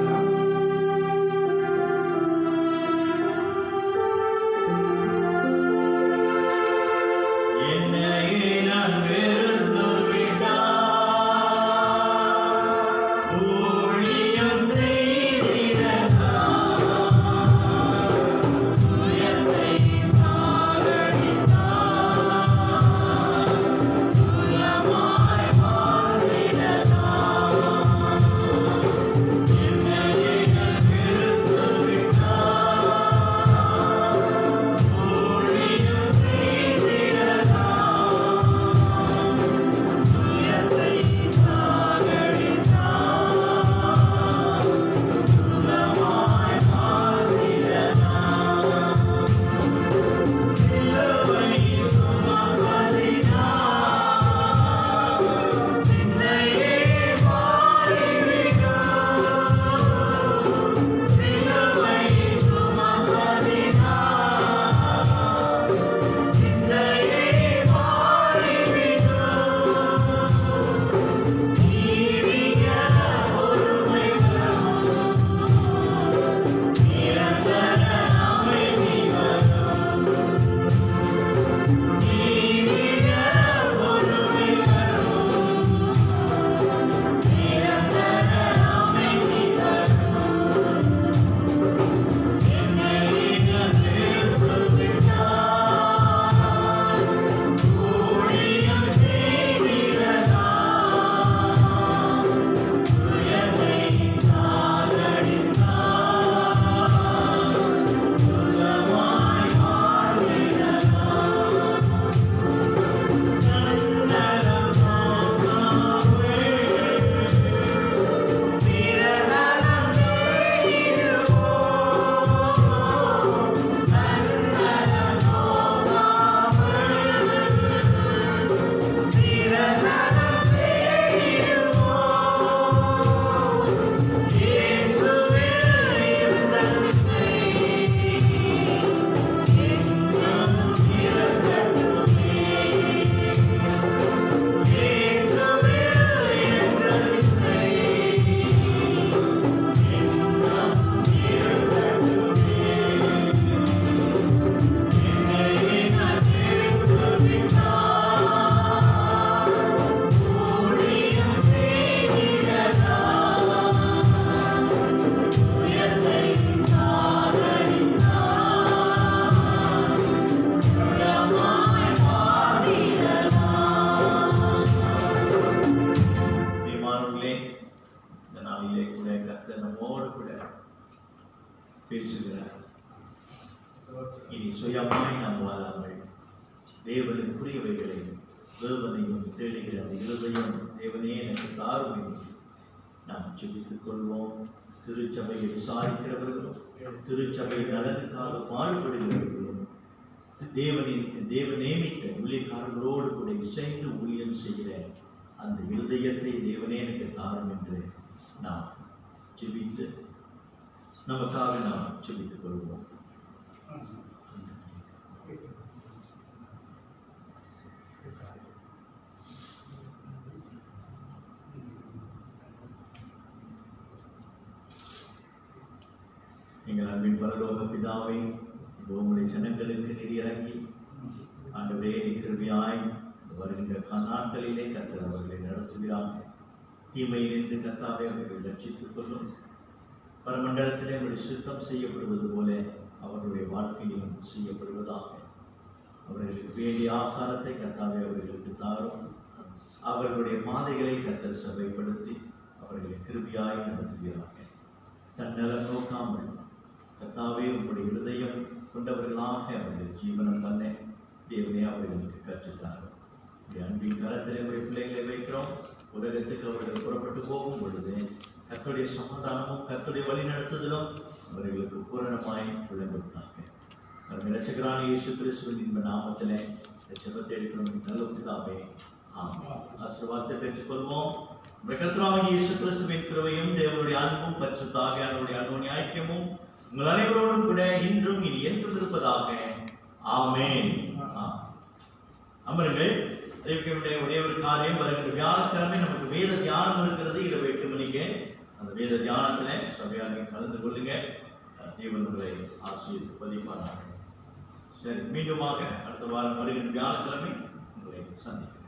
இருக்கிறார். இனி சுயமாய் நாம் வாழாமல் தேவனுக்குரியவைகளை தேவனையும் தேடுகிற அந்த இருதயம் தேவனே எனக்கு தாரும் என்று நாம் ஜெபித்துக் கொள்வோம். திருச்சபையை விசாரிக்கிறவர்களும் திருச்சபையின் நலனுக்காக பாடுபடுகிறவர்களும் தேவ நியமித்த ஊழியக்காரர்களோடு கூட இசைந்து ஊழியம் செய்கிற அந்த இருதயத்தை தேவனே எனக்கு தாரும் என்று நாம் ஜெபித்து நமக்காக நாம் ஜெபித்துக் கொள்வோம். எங்கள் அன்பின் பரலோக பிதாவே, இது உங்களுடைய ஜனங்களுக்கு நீர் இறங்கி ஆண்டவரே கிருபையாய் வருகின்ற நாட்களிலே கர்த்தர் அவர்களை நடத்துகிறார்கள். தீமையிலிருந்து கர்த்தாவே அவர்களை ரட்சித்துக் கொள்ளும். பரமண்டலத்திலே அவருடைய சுத்தம் செய்யப்படுவது போல அவர்களுடைய வாழ்க்கையிலும் செய்யப்படுவதாக. அவர்களுக்கு வேண்டிய ஆகாரத்தை கர்த்தாவே அவர்களுக்கு தாரும். அவர்களுடைய பாதைகளை கர்த்தர் சபைப்படுத்தி அவர்களை கிருபையாய் நடத்துகிறார்கள். தன்னலம் நோக்காமல் கர்த்தாவே உங்களுடைய இருதயம் கொண்டவர்களாக அவர்கள் ஜீவனம் பண்ண தேவனே அவர்களுக்கு கற்றுத்தார்கள். அன்பின் கரத்திலே உடைய பிள்ளைகளை வைக்கிறோம். உலகத்துக்கு அவர்கள் புறப்பட்டு போகும் பொழுது கர்த்தருடைய சமாதானமும் கர்த்தருடைய வழி நடத்துதலும் அவர்களுக்கு பூரணமாய் விளங்குகிறார்கள். இரட்சகரான இயேசு கிறிஸ்துவின் நாமத்திலே ஜெபத்தை எடுக்கிறோம் நல்ல பிதாவே, ஆமென். ஆசீர்வாதத்தை பெற்றுக்கொள்வோம். கர்த்தராகிய இயேசு கிறிஸ்துவின் கிருபையும் தேவனுடைய அன்பும் பரிசுத்த ஆவியானவருடைய அன்பின் ஐக்கியமும் உங்கள் அனைவரோடும் கூட இன்றும் இனி என்றும் இருப்பதாக. ஆமென். அமருங்கள். ஒரே ஒரு காரியம், வருகிற வியாழக்கிழமை நமக்கு வேத தியானம் இருக்கிறது இரவு 8 மணிக்கு. அந்த வேத தியானத்துல சபையாக கலந்து கொள்ளுங்க. தேவன் உங்களை ஆசீர்வதிப்பாராக. சரி, மீண்டுமாக அடுத்த வாரம் வருகிற வியாழக்கிழமை உங்களை சந்திக்கிறேன்.